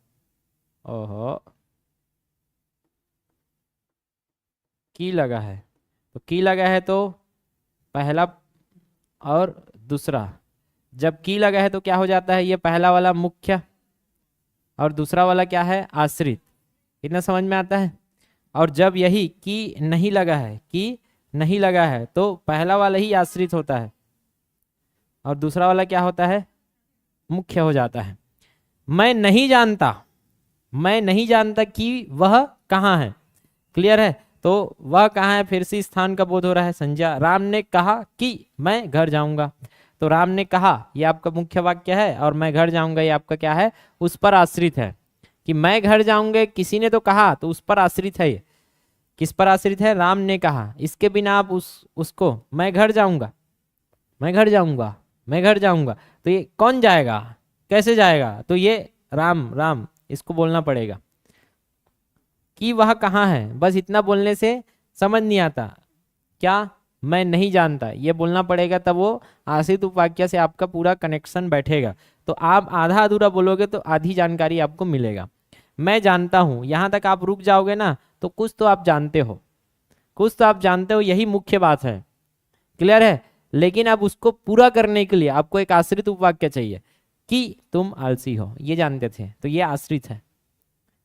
ओहो की लगा है, तो की लगा है तो पहला और दूसरा, जब की लगा है तो क्या हो जाता है, ये पहला वाला मुख्य और दूसरा वाला क्या है, आश्रित। इतना समझ में आता है। और जब यही की नहीं लगा है, की नहीं लगा है, तो पहला वाला ही आश्रित होता है और दूसरा वाला क्या होता है, मुख्य हो जाता है। मैं नहीं जानता, मैं नहीं जानता कि वह कहाँ है। क्लियर है, तो वह कहाँ है, फिर से स्थान का बोध हो रहा है, संज्ञा। राम ने कहा कि मैं घर जाऊंगा, तो राम ने कहा ये आपका मुख्य वाक्य है, और मैं घर जाऊंगा ये आपका क्या है, उस पर आश्रित है। कि मैं घर जाऊंगा किसी ने तो कहा, तो उस पर आश्रित है। ये किस पर आश्रित है, राम ने कहा, इसके बिना आप उसको मैं घर जाऊंगा, मैं घर जाऊंगा, मैं घर जाऊंगा, तो ये कौन जाएगा, कैसे जाएगा, तो ये राम, राम इसको बोलना पड़ेगा कि वह कहाँ है। बस इतना बोलने से समझ नहीं आता, क्या, मैं नहीं जानता, ये बोलना पड़ेगा, तब वो आश्रित उपवाक्य से आपका पूरा कनेक्शन बैठेगा। तो आप आधा अधूरा बोलोगे तो आधी जानकारी आपको मिलेगा। मैं जानता हूं, यहां तक आप रुक जाओगे ना, तो कुछ तो आप जानते हो, कुछ तो आप जानते हो, यही मुख्य बात है। क्लियर है, लेकिन अब उसको पूरा करने के लिए आपको एक आश्रित उपवाक्य चाहिए कि तुम आलसी हो, ये जानते थे, तो ये आश्रित है।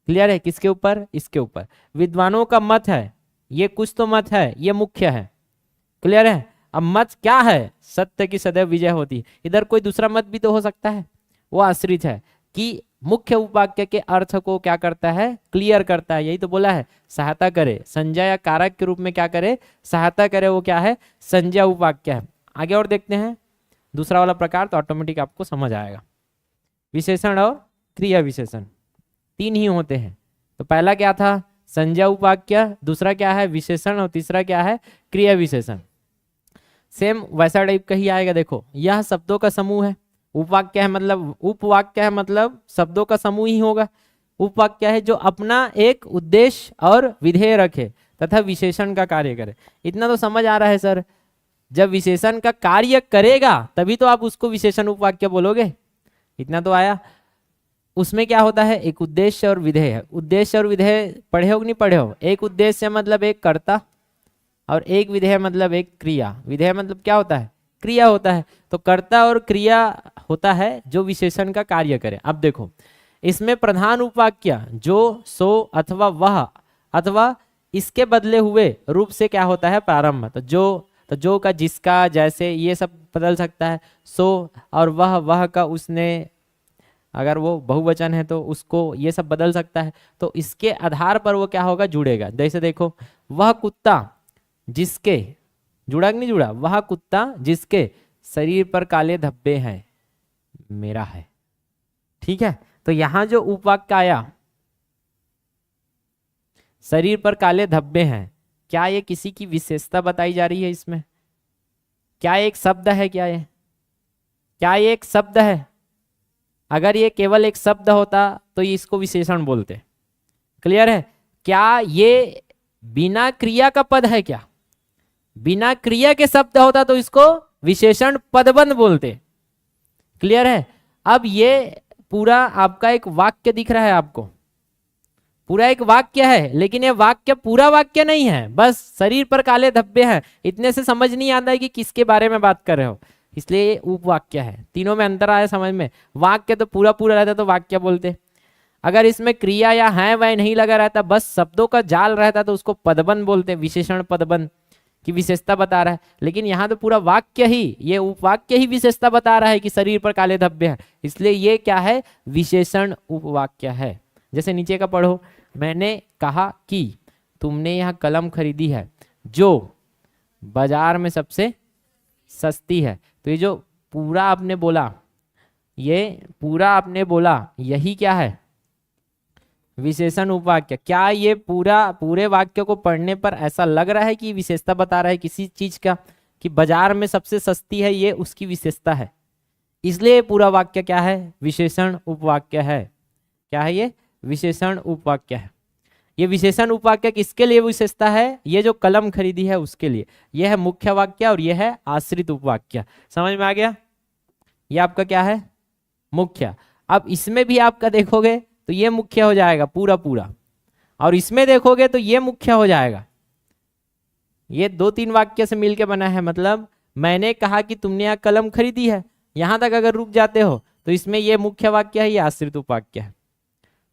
क्लियर है, किसके ऊपर, इसके ऊपर। विद्वानों का मत है, ये कुछ तो मत है, ये मुख्य है। क्लियर है, अब मत क्या है, सत्य की सदैव विजय होती है। इधर कोई दूसरा मत भी तो हो सकता है, वो आश्रित है। कि मुख्य उपवाक्य के अर्थ को क्या करता है, क्लियर करता है, यही तो बोला है, सहायता करे, संज्ञा या कारक के रूप में क्या करे, सहायता करे, वो क्या है, संज्ञा उपवाक्य है। आगे और देखते हैं दूसरा वाला प्रकार, तो ऑटोमेटिक आपको समझ आएगा। विशेषण और क्रिया विशेषण तीन ही होते हैं। तो पहला क्या था, संज्ञा उपवाक्य, दूसरा क्या है, विशेषण, और तीसरा क्या है, क्रिया विशेषण। सेम वैसा टाइप का ही आएगा। देखो, यह शब्दों का समूह है, उपवाक्य है मतलब, उपवाक्य है मतलब शब्दों का समूह ही होगा। उपवाक्य है जो अपना एक उद्देश्य और विधेय रखे तथा विशेषण का कार्य करे। इतना तो समझ आ रहा है सर, जब विशेषण का कार्य करेगा तभी तो आप उसको विशेषण उपवाक्य बोलोगे। इतना तो आया। उसमें क्या होता है, एक उद्देश्य और विधेय। उद्देश्य और विधेय पढ़े हो कि नहीं पढ़े हो? एक उद्देश्य मतलब एक कर्ता और एक विधेय मतलब एक क्रिया। विधेय मतलब क्या होता है? क्रिया होता है। तो कर्ता और क्रिया होता है जो विशेषण का कार्य करे। अब देखो इसमें प्रधान उपवाक्य जो, सो अथवा वह अथवा इसके बदले हुए रूप से क्या होता है? प्रारंभ। तो जो का जिसका, जैसे, ये सब बदल सकता है। सो और वह का उसने, अगर वो बहुवचन है तो उसको, ये सब बदल सकता है। तो इसके आधार पर वो क्या होगा? जुड़ेगा। जैसे देखो, वह कुत्ता जिसके, जुड़ा कि नहीं जुड़ा? वह कुत्ता जिसके शरीर पर काले धब्बे हैं मेरा है। ठीक है, तो यहां जो उपवाक्य आया शरीर पर काले धब्बे हैं, क्या ये किसी की विशेषता बताई जा रही है इसमें? क्या एक शब्द है? क्या ये एक शब्द है? अगर ये केवल एक शब्द होता तो ये इसको विशेषण बोलते। क्लियर है? क्या ये बिना क्रिया का पद है? क्या बिना क्रिया के शब्द होता तो इसको विशेषण पदबंध बोलते। क्लियर है? अब ये पूरा आपका एक वाक्य दिख रहा है आपको, पूरा एक वाक्य है, लेकिन ये वाक्य पूरा वाक्य नहीं है। बस शरीर पर काले धब्बे हैं, इतने से समझ नहीं आता है कि किसके बारे में बात कर रहे हो, इसलिए ये उपवाक्य है। तीनों में अंतर आया समझ में? वाक्य तो पूरा पूरा रहता तो वाक्य बोलते। अगर इसमें क्रिया या है वह नहीं लगा रहता, बस शब्दों का जाल रहता तो उसको पदबंध बोलते, विशेषण पदबंध की विशेषता बता रहा है। लेकिन यहाँ तो पूरा वाक्य ही, ये उपवाक्य ही विशेषता बता रहा है कि शरीर पर काले धब्बे हैं, इसलिए ये क्या है? विशेषण उपवाक्य है। जैसे नीचे का पढ़ो, मैंने कहा कि तुमने यह कलम खरीदी है जो बाजार में सबसे सस्ती है। तो ये जो पूरा आपने बोला, ये पूरा आपने बोला, यही क्या है? विशेषण उपवाक्य। क्या ये पूरे वाक्य को पढ़ने पर ऐसा लग रहा है कि विशेषता बता रहा है किसी चीज का, कि बाजार में सबसे सस्ती है, ये उसकी विशेषता है? इसलिए पूरा वाक्य क्या है? विशेषण उपवाक्य है। क्या है ये? विशेषण उपवाक्य है। ये विशेषण उपवाक्य किसके लिए विशेषता है? ये जो कलम खरीदी है उसके लिए। यह है मुख्य वाक्य और यह है आश्रित उपवाक्य। समझ में आ गया? ये आपका क्या है? मुख्य। अब इसमें भी आपका देखोगे तो ये मुख्य हो जाएगा पूरा पूरा, और इसमें देखोगे तो ये मुख्य हो जाएगा। ये 2-3 वाक्य से मिलके बना है। मतलब मैंने कहा कि तुमने यह कलम खरीदी है, यहां तक अगर रुक जाते हो तो इसमें ये मुख्य वाक्य है, ये आश्रित उपवाक्य है।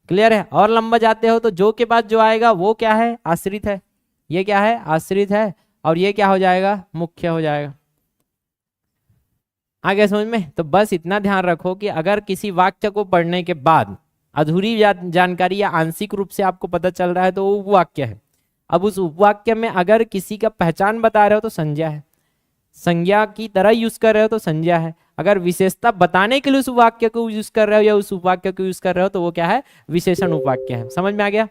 क्लियर है? और लंबा जाते हो तो जो के बाद जो आएगा वो क्या है? आश्रित है। ये क्या है? आश्रित है। और ये क्या हो जाएगा? मुख्य हो जाएगा। आ गया समझ में? तो बस इतना ध्यान रखो कि अगर किसी वाक्य को पढ़ने के बाद अधूरी जानकारी या आंशिक रूप से आपको पता चल रहा है तो वो उपवाक्य है। अब उस उपवाक्य में अगर किसी का पहचान बता रहे हो तो संज्ञा है, संज्ञा की तरह यूज कर रहे हो तो संज्ञा है। अगर विशेषता बताने के लिए उस वाक्य को यूज कर रहे हो या उस उपवाक्य को यूज कर रहे हो तो वो क्या है? विशेषण उपवाक्य है। समझ में आ गया?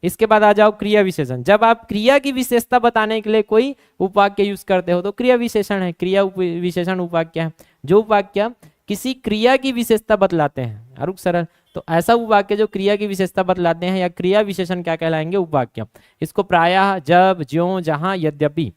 इसके बाद आ जाओ क्रिया विशेषण। जब आप क्रिया की विशेषता बताने के लिए कोई उपवाक्य यूज करते हो तो क्रिया विशेषण है। क्रिया विशेषण उपवाक्य है जो उपवाक्य किसी क्रिया की विशेषता बतलाते हैं। अरुक सरल, तो ऐसा उपवाक्य जो क्रिया की विशेषता बतलाते हैं या क्रिया विशेषण क्या कहलाएंगे? उपवाक्य। इसको प्रायः, जब, ज्यों, जहां, यद्यपि।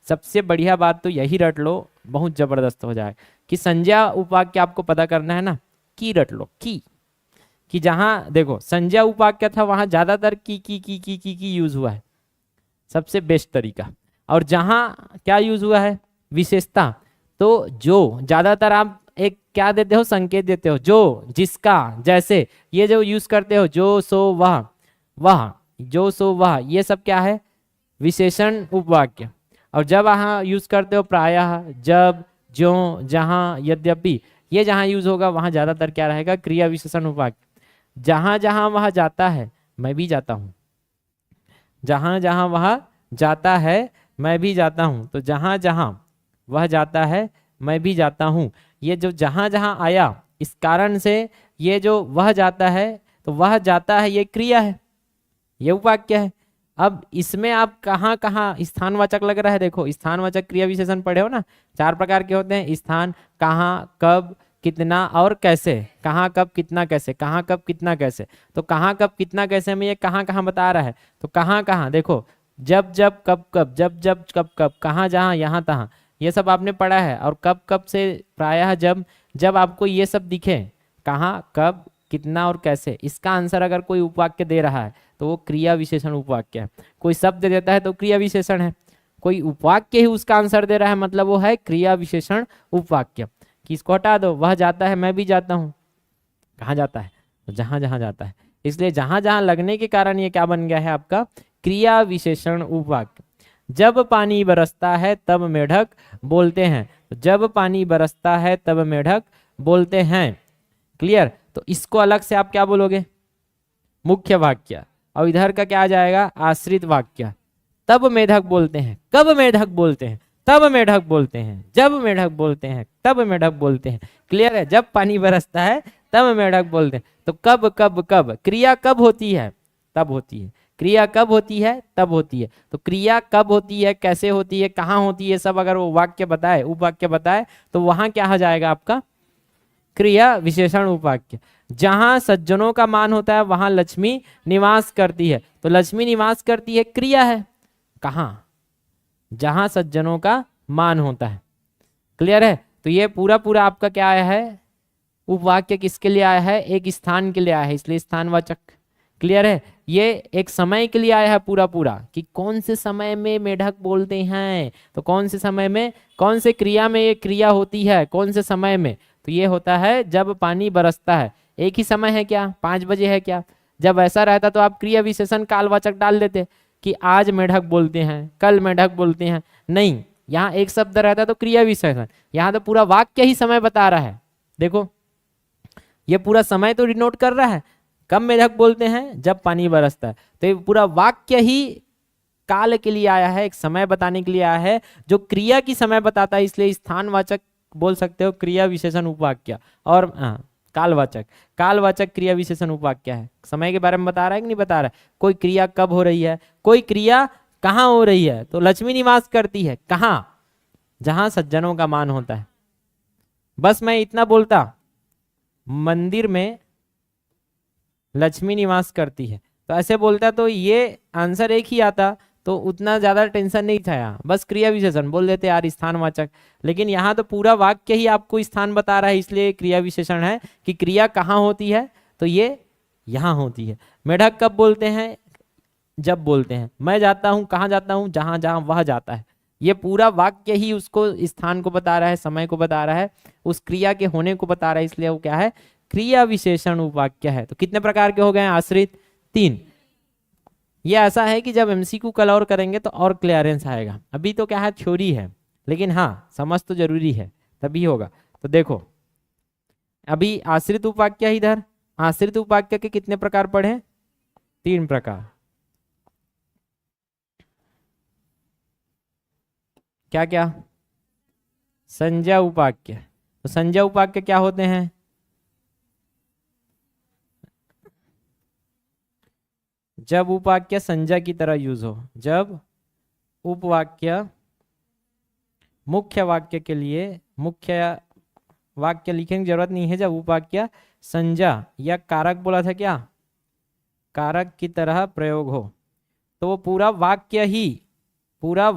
सबसे बढ़िया बात तो यही रट लो, बहुत जबरदस्त हो जाए कि संज्ञा उपवाक्य आपको पता करना है ना, की रट लो। कि जहां देखो संज्ञा उपवाक्य था वहां ज्यादातर की यूज हुआ है, सबसे बेस्ट तरीका। और जहां क्या यूज हुआ है? विशेषता। तो जो ज्यादातर आप एक क्या देते हो? संकेत देते हो। जो, जिसका, जैसे, ये जो यूज करते हो, जो, सो, वह, जो, सो, वह, ये सब क्या है? विशेषण उपवाक्य। और जब वहां यूज करते हो प्रायः, जब, ज्यों, जहां, यद्यपि, ये जहां यूज होगा वहां ज्यादातर क्या रहेगा? क्रिया विशेषण उपवाक्य। जहां जहां वह जाता है मैं भी जाता हूं, जहां जहां वह जाता है मैं भी जाता हूं। तो जहां जहां वह जाता है मैं भी जाता हूं, ये जो जहां जहां आया इस कारण से ये जो वह जाता है, तो वह जाता है ये क्रिया है, ये उपवाक्य है। अब इसमें आप कहाँ कहाँ स्थानवाचक लग रहा है? देखो स्थानवाचक क्रिया विशेषण पढ़े हो ना, 4 प्रकार के होते हैं। स्थान, कहाँ, कब, कितना और कैसे। कहाँ, कब, कितना, कैसे। कहाँ, कब, कितना, कैसे। तो कहाँ, कब, कितना, कैसे में ये कहाँ कहाँ बता रहा है? तो कहाँ कहाँ देखो, जब जब, कब कब, जब जब, कब कब, कहाँ जहाँ, यहाँ तहाँ, ये सब आपने पढ़ा है। और कब कब से प्रायः जब जब आपको ये सब दिखे, कहाँ, कब, कितना और कैसे, इसका आंसर अगर कोई उपवाक्य दे रहा है तो वो क्रिया विशेषण उपवाक्य है। कोई शब्द देता है तो क्रिया विशेषण है। कोई उपवाक्य ही उसका आंसर दे रहा है मतलब वो है क्रिया विशेषण उपवाक्य। कि इसको हटा दो, वह जाता है मैं भी जाता हूँ, कहाँ जाता है, तो जहां जहां जाता है। इसलिए जहां जहां लगने के कारण ये क्या बन गया है आपका क्रिया विशेषण उपवाक्य। जब पानी बरसता है तब मेढक बोलते हैं, तो जब पानी बरसता है तब मेढक बोलते हैं। क्लियर। तो इसको अलग से आप क्या बोलोगे, मुख्य वाक्य। और इधर का क्या आ जाएगा, आश्रित वाक्य। तब मेढक बोलते हैं, कब मेढक बोलते हैं, तब मेढक बोलते हैं, जब मेढक बोलते हैं, तब मेढक बोलते हैं। क्लियर है। जब पानी बरसता है तब मेढक बोलते हैं। तो कब कब कब, क्रिया कब होती है, तब होती है। क्रिया कब होती है, तब होती है। तो क्रिया कब होती है, कैसे होती है, कहाँ होती है, सब अगर वो वाक्य बताए, उपवाक्य बताए, तो वहां क्या आ जाएगा आपका क्रिया विशेषण उपवाक्य। जहां सज्जनों का मान होता है वहां लक्ष्मी निवास करती है, तो लक्ष्मी निवास करती है क्रिया है। कहां, जहां सज्जनों का मान होता है। क्लियर है। तो ये पूरा पूरा आपका क्या आया है, उपवाक्य किसके लिए आया है, एक स्थान के लिए आया है, इसलिए स्थानवाचक। क्लियर है। ये एक समय के लिए आया है पूरा पूरा, कि कौन से समय में मेढक बोलते हैं, तो कौन से समय में, कौन से क्रिया में ये क्रिया होती है, कौन से समय में, तो ये होता है जब पानी बरसता है। एक ही समय है क्या, 5 बजे है क्या। जब ऐसा रहता तो आप क्रिया विशेषण कालवाचक डाल देते कि आज मेढक बोलते हैं, कल मेढक बोलते हैं। नहीं, यहाँ एक शब्द रहता तो क्रिया विशेषण, यहाँ तो पूरा वाक्य ही समय बता रहा है। देखो ये पूरा समय तो डिनोट कर रहा है, कब मेढक बोलते हैं, जब पानी बरसता है। तो ये पूरा वाक्य ही काल के लिए आया है, एक समय बताने के लिए आया है, जो क्रिया की समय बताता है। इसलिए स्थानवाचक बोल सकते हो, क्रिया विशेषण उपवाक्य। और कालवाचक, कालवाचक क्रिया विशेषण उपवाक्य है। समय के बारे में बता रहा है कि नहीं बता रहा है। कोई क्रिया कब हो रही है, कोई क्रिया कहाँ हो रही है, तो लक्ष्मी निवास करती है कहाँ, जहां सज्जनों का मान होता है। बस मैं इतना बोलता, मंदिर में लक्ष्मी निवास करती है, तो ऐसे बोलता तो ये आंसर एक ही आता, तो उतना ज्यादा टेंशन नहीं था। यहाँ बस क्रिया विशेषण बोल देते यार, स्थानवाचक। लेकिन यहाँ तो पूरा वाक्य ही आपको स्थान बता रहा है, इसलिए क्रिया विशेषण है कि क्रिया कहाँ होती है, तो ये यहाँ होती है। मेढक कब बोलते हैं, जब बोलते हैं। मैं जाता हूँ, कहाँ जाता हूँ, जहां जहां वह जाता है। ये पूरा वाक्य ही उसको स्थान को बता रहा है, समय को बता रहा है, उस क्रिया के होने को बता रहा है, इसलिए वो क्या है, क्रिया विशेषण उपवाक्य है। तो कितने प्रकार के हो गए आश्रित, 3। ये ऐसा है कि जब एमसीक्यू कल और करेंगे तो और क्लियरेंस आएगा। अभी तो क्या है, थ्योरी है, लेकिन हाँ समझ तो जरूरी है, तभी होगा। तो देखो अभी आश्रित उपवाक्य, इधर आश्रित उपवाक्य के कितने प्रकार पढ़े, 3 प्रकार। क्या क्या, संज्ञा उपवाक्य। तो संज्ञा उपवाक्य क्या होते हैं, जब उपवाक्य संज्ञा की तरह यूज हो, जब उपवाक्य मुख्य वाक्य के लिए, मुख्य वाक्य लिखने की जरूरत नहीं है, जब उपवाक्य संज्ञा या कारक बोला था क्या, कारक की तरह प्रयोग हो, तो वो पूरा वाक्य ही, पूरा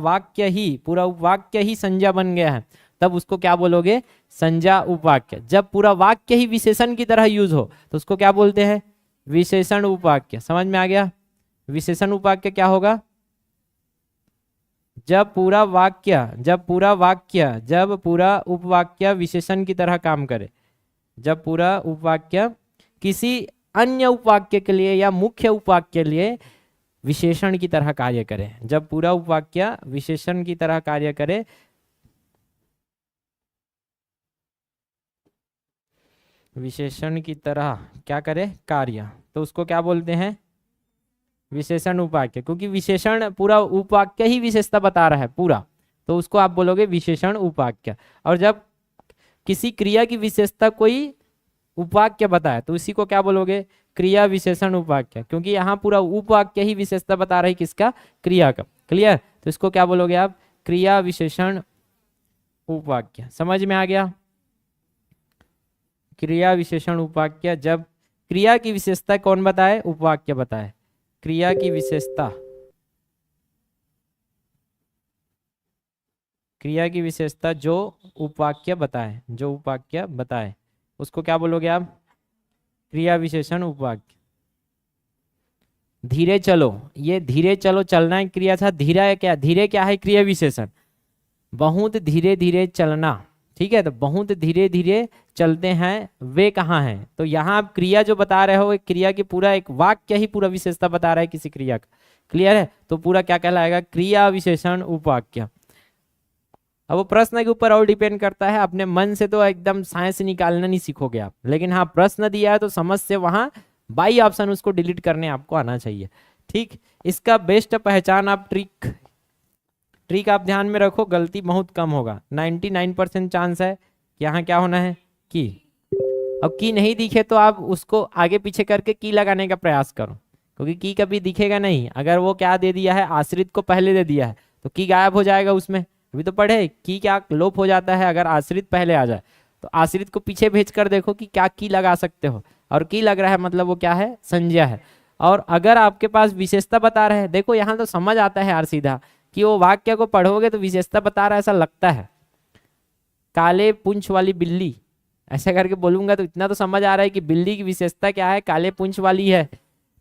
उपवाक्य ही संज्ञा बन गया है, तब उसको क्या बोलोगे, संज्ञा उपवाक्य। जब पूरा वाक्य ही विशेषण की तरह यूज हो तो उसको क्या बोलते हैं, विशेषण उपवाक्य। समझ में आ गया। विशेषण उपवाक्य क्या होगा, जब पूरा उपवाक्य विशेषण की तरह काम करे, जब पूरा उपवाक्य किसी अन्य उपवाक्य के लिए या मुख्य उपवाक्य के लिए विशेषण की तरह कार्य करे, जब पूरा उपवाक्य विशेषण की तरह कार्य करे, विशेषण की तरह क्या करे, कार्य, तो उसको क्या बोलते हैं, विशेषण उपवाक्य। क्योंकि विशेषण पूरा उपवाक्य ही विशेषता बता रहा है पूरा, तो उसको आप बोलोगे विशेषण उपवाक्य। और जब किसी क्रिया की विशेषता कोई उपवाक्य बताए तो उसी को क्या बोलोगे, क्रिया विशेषण उपवाक्य। क्योंकि यहाँ पूरा उपवाक्य ही विशेषता बता रही किसका, क्रिया का। क्लियर। तो इसको क्या बोलोगे आप, क्रिया विशेषण उपवाक्य। समझ में आ गया। क्रिया विशेषण उपवाक्य, जब क्रिया की विशेषता कौन बताए, उपवाक्य बताए। क्रिया की विशेषता, क्रिया की विशेषता जो उपवाक्य बताए, जो उपवाक्य बताए उसको क्या बोलोगे आप? क्रिया विशेषण उपवाक्य। धीरे चलो, ये धीरे चलो चलना एक क्रिया था। धीरा है क्या? धीरे क्या है? क्रिया विशेषण। बहुत धीरे धीरे चलना, ठीक है, तो बहुत धीरे धीरे चलते हैं वे कहाँ हैं? तो यहाँ आप क्रिया जो बता रहे हो एक क्रिया की पूरा एक वाक्य ही पूरा विशेषता बता रहा है किसी क्रिया का। क्लियर है? तो पूरा क्या कहलाएगा? क्रिया विशेषण उपवाक्य। अब वो प्रश्न के ऊपर और डिपेंड करता है, अपने मन से तो एकदम साइंस निकालना नहीं सीखोगे आप, लेकिन हाँ प्रश्न दिया है तो समझ से वहां बाई ऑप्शन उसको डिलीट करने आपको आना चाहिए। ठीक, इसका बेस्ट पहचान आप ट्रिक आप ध्यान में रखो, गलती बहुत कम होगा। 99% चांस है यहाँ क्या होना है? की। अब की नहीं दिखे तो आप उसको आगे पीछे करके की लगाने का प्रयास करो, क्योंकि की कभी दिखेगा नहीं। अगर वो क्या दे दिया है, आश्रित को पहले दे दिया है, तो की गायब हो जाएगा उसमें। अभी तो पढ़े की क्या लोप हो जाता है अगर आश्रित पहले आ जाए। तो आश्रित को पीछे भेज कर देखो कि क्या की लगा सकते हो, और की लग रहा है मतलब वो क्या है? संज्ञा है। और अगर आपके पास विशेषता बता रहे हैं, देखो यहाँ तो समझ आता है यार सीधा कि वो वाक्य को पढ़ोगे तो विशेषता बता रहा है ऐसा लगता है। काले पूंछ वाली बिल्ली, ऐसा करके बोलूंगा तो इतना तो समझ आ रहा है कि बिल्ली की विशेषता क्या है? काले पूंछ वाली है।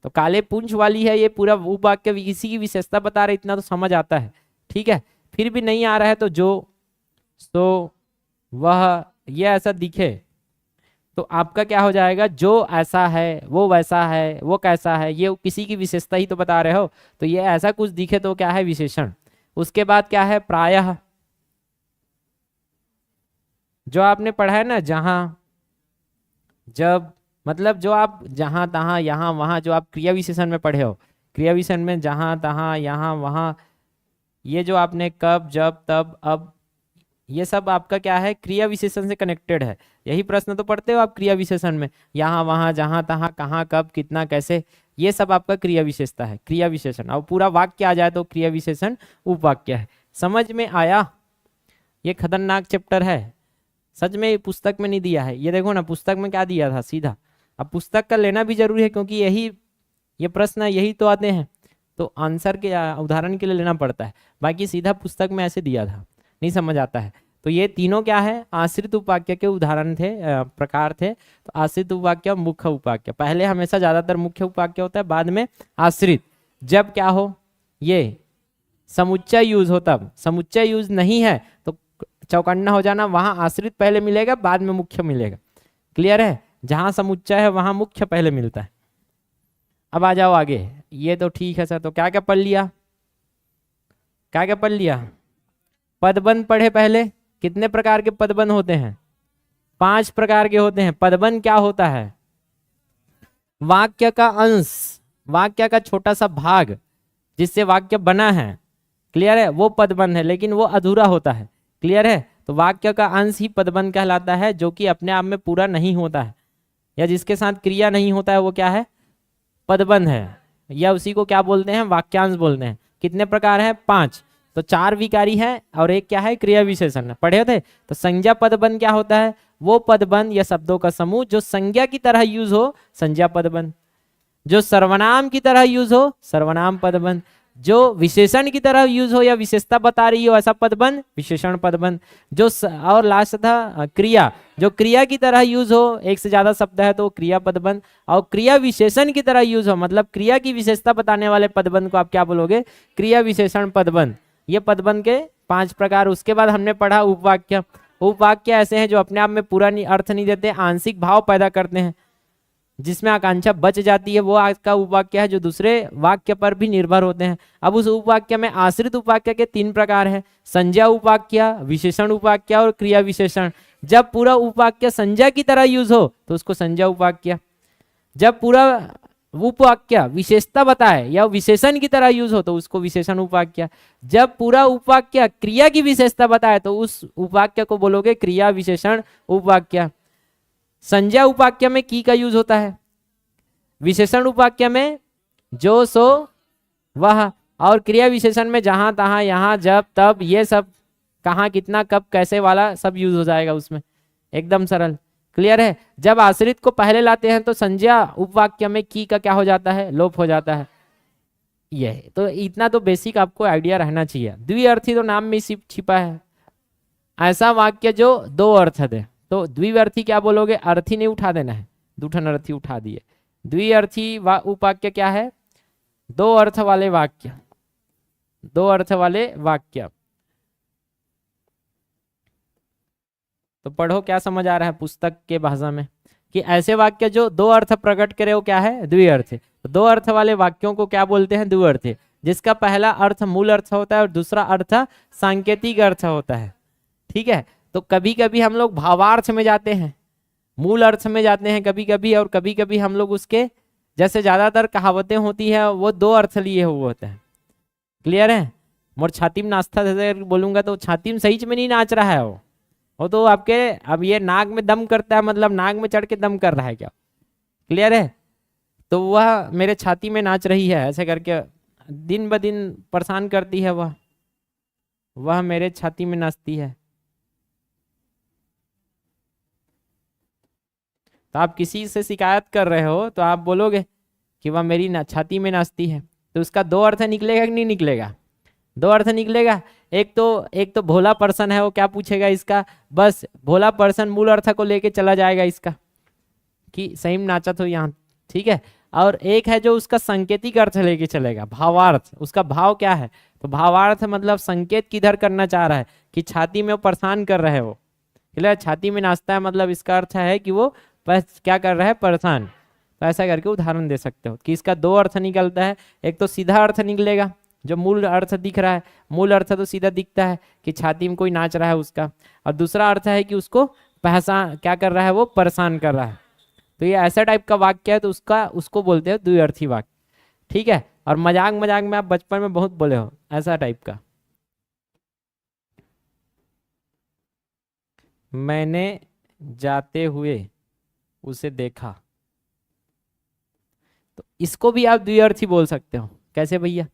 तो काले पूंछ वाली है, ये पूरा उपवाक्य किसी की विशेषता बता रहा है, इतना तो समझ आता है। ठीक है, फिर भी नहीं आ रहा है तो जो, सो, वह, ये ऐसा दिखे तो आपका क्या हो जाएगा? जो ऐसा है, वो वैसा है, वो कैसा है, ये किसी की विशेषता ही तो बता रहे हो। तो ये ऐसा कुछ दिखे तो क्या है? विशेषण। उसके बाद क्या है? प्रायः, जो आपने पढ़ा है ना, जहां, जब, मतलब जो आप जहां तहां यहां वहां, जो आप क्रिया विशेषण में पढ़े हो, क्रिया विशेषण में जहां तहां यहां वहां, ये जो आपने कब, जब, तब, अब, ये सब आपका क्या है? क्रिया विशेषण से कनेक्टेड है। यही प्रश्न तो पढ़ते हो आप क्रिया विशेषण में, यहाँ वहाँ जहाँ तहाँ कहाँ कब कितना कैसे, ये सब आपका क्रिया विशेषता है, क्रिया विशेषण। और पूरा वाक्य आ जाए तो क्रिया विशेषण उपवाक्य है। समझ में आया? ये खतरनाक चैप्टर है सच में, पुस्तक में नहीं दिया है। ये देखो ना, पुस्तक में क्या दिया था सीधा। अब पुस्तक का लेना भी जरूरी है, क्योंकि यही, ये प्रश्न यही तो आते हैं, तो आंसर के उदाहरण के लिए लेना पड़ता है। बाकी सीधा पुस्तक में ऐसे दिया था, नहीं समझ आता है। तो ये तीनों क्या है? आश्रित उपवाक्य के उदाहरण थे, प्रकार थे। तो आश्रित उपवाक्य, मुख्य उपवाक्य। पहले हमेशा ज्यादातर मुख्य उपवाक्य होता है, बाद में आश्रित। जब क्या हो? ये समुच्चय यूज हो तब। समुच्चय यूज नहीं है तो चौकन्ना हो जाना, वहां आश्रित पहले मिलेगा, बाद में मुख्य मिलेगा। क्लियर है? जहां समुच्चय है वहां मुख्य पहले मिलता है। अब आ जाओ आगे। ये तो ठीक है सर, तो क्या क्या पढ़ लिया? क्या क्या पढ़ लिया? पदबंध पढ़े पहले। कितने प्रकार के पदबंध होते हैं? 5 प्रकार के होते हैं। पदबंध क्या होता है? वाक्य का अंश, वाक्य का छोटा सा भाग जिससे वाक्य बना है। क्लियर है? वो पदबंध है, लेकिन वो अधूरा होता है। क्लियर है? तो वाक्य का अंश ही पदबंध कहलाता है, जो कि अपने आप में पूरा नहीं होता है, या जिसके साथ क्रिया नहीं होता है, वो क्या है? पदबंध है। या उसी को क्या बोलते हैं? वाक्यांश बोलते हैं। कितने प्रकार है? 5। तो 4 विकारी है और एक क्या है? क्रिया विशेषण। पढ़े थे? तो संज्ञा पदबंध क्या होता है? वो पदबंध या शब्दों का समूह जो संज्ञा की तरह यूज हो, संज्ञा पदबंध। जो सर्वनाम की तरह यूज हो, सर्वनाम पदबंध। जो विशेषण की तरह यूज हो या विशेषता बता रही हो, ऐसा पदबंध, विशेषण पदबंध। जो और लास्ट था क्रिया, जो क्रिया की तरह यूज हो, एक से ज्यादा शब्द है तो क्रिया पदबंध। और क्रिया विशेषण की तरह यूज हो, मतलब क्रिया की विशेषता बताने वाले पदबंध को आप क्या बोलोगे? क्रिया विशेषण पदबंध। ये पदबंध के 5 प्रकार। उसके बाद हमने पढ़ा उपवाक्य। उपवाक्य ऐसे हैं जो अपने आप में पूरा अर्थ नहीं देते, आंशिक भाव पैदा करते हैं, जिसमें आकांक्षा बच जाती है। वो आपका उपवाक्य है जो दूसरे वाक्य पर भी निर्भर होते हैं। अब उस उपवाक्य में आश्रित उपवाक्य के 3 प्रकार हैं: संज्ञा उपवाक्य, विशेषण उपवाक्य और क्रिया विशेषण। जब पूरा उपवाक्य संज्ञा की तरह यूज हो तो उसको संज्ञा उपवाक्य। जब पूरा उपवाक्य विशेषता बताए या विशेषण की तरह यूज हो तो उसको विशेषण उपवाक्य। जब पूरा उपवाक्य क्रिया की विशेषता बताए तो उस उपवाक्य को बोलोगे क्रिया विशेषण उपवाक्य। संज्ञा उपवाक्य में की का यूज होता है, विशेषण उपवाक्य में जो, सो, वह, और क्रिया विशेषण में जहां तहां यहां जब तब, ये सब कहां कितना कब कैसे वाला सब यूज हो जाएगा उसमें। एकदम सरल। क्लियर है? जब आश्रित को पहले लाते हैं तो संज्ञा उपवाक्य में की का क्या हो जाता है? लोप हो जाता है। यह तो इतना तो बेसिक आपको आइडिया रहना चाहिए। द्विअर्थी तो नाम में छिपा है, ऐसा वाक्य जो दो अर्थ दे। तो द्विअर्थी क्या बोलोगे, अर्थी नहीं उठा देना है, दूठन अर्थी उठा दिए। द्विअर्थी उपवाक्य क्या है, दो अर्थ वाले वाक्य, दो अर्थ वाले वाक्य। तो पढ़ो क्या समझ आ रहा है पुस्तक के भाषा में, कि ऐसे वाक्य जो दो अर्थ प्रकट करे वो क्या है, द्विअर्थी। तो दो अर्थ वाले वाक्यों को क्या बोलते हैं, द्विअर्थी, जिसका पहला अर्थ मूल अर्थ होता है और दूसरा अर्थ सांकेतिक अर्थ होता है। ठीक है, तो कभी कभी हम लोग भावार्थ में जाते हैं, मूल अर्थ में जाते हैं कभी कभी, और कभी कभी हम लोग उसके, जैसे ज्यादातर कहावतें होती है वो दो अर्थ लिए हुए होते हैं। क्लियर है, मोर छाती में नाचता जैसे बोलूंगा तो छाती में सही में नहीं नाच रहा है वो तो आपके, अब ये नाक में दम करता है, मतलब नाक में चढ़ के दम कर रहा है क्या। क्लियर है, तो वह मेरे छाती में नाच रही है ऐसे करके, दिन ब दिन परेशान करती है वह मेरे छाती में नाचती है। तो आप किसी से शिकायत कर रहे हो तो आप बोलोगे कि वह मेरी छाती में नाचती है, तो उसका दो अर्थ निकलेगा कि नहीं निकलेगा, दो अर्थ निकलेगा। एक तो भोला पर्सन है, वो क्या पूछेगा इसका, बस भोला पर्सन मूल अर्थ को लेके चला जाएगा इसका, कि सही में नाचा तो यहाँ। ठीक है, और एक है जो उसका संकेतिक अर्थ लेके चलेगा, भावार्थ, उसका भाव क्या है, तो भावार्थ मतलब संकेत किधर करना चाह रहा है, कि छाती में वो परेशान कर रहे हो। क्लियर, छाती में नाचता है मतलब इसका अर्थ है कि वो क्या कर रहा है, परेशान। तो ऐसा करके उदाहरण दे सकते हो कि इसका दो अर्थ निकलता है। एक तो सीधा अर्थ निकलेगा जो मूल अर्थ दिख रहा है, मूल अर्थ तो सीधा दिखता है कि छाती में कोई नाच रहा है उसका, और दूसरा अर्थ है कि उसको पहचान क्या कर रहा है, वो परेशान कर रहा है। तो ये ऐसा टाइप का वाक्य है, तो उसको बोलते हैं द्विअर्थी वाक्य। ठीक है, और मजाक मजाक में आप बचपन में बहुत बोले हो ऐसा टाइप का, मैंने जाते हुए उसे देखा, तो इसको भी आप द्विअर्थी बोल सकते हो। कैसे भैया,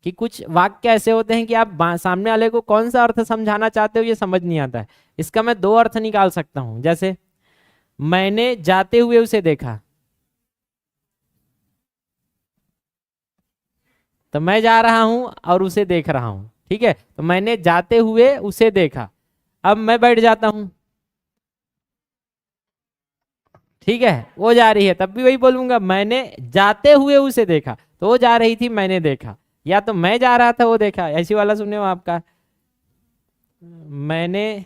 कि कुछ वाक्य ऐसे होते हैं कि आप सामने वाले को कौन सा अर्थ समझाना चाहते हो ये समझ नहीं आता है, इसका मैं दो अर्थ निकाल सकता हूं। जैसे मैंने जाते हुए उसे देखा, तो मैं जा रहा हूं और उसे देख रहा हूं। ठीक है, तो मैंने जाते हुए उसे देखा, अब मैं बैठ जाता हूं, ठीक है, वो जा रही है तब भी वही बोलूंगा, मैंने जाते हुए उसे देखा, तो वो जा रही थी मैंने देखा, या तो मैं जा रहा था वो देखा। ऐसी वाला सुने हो आपका, मैंने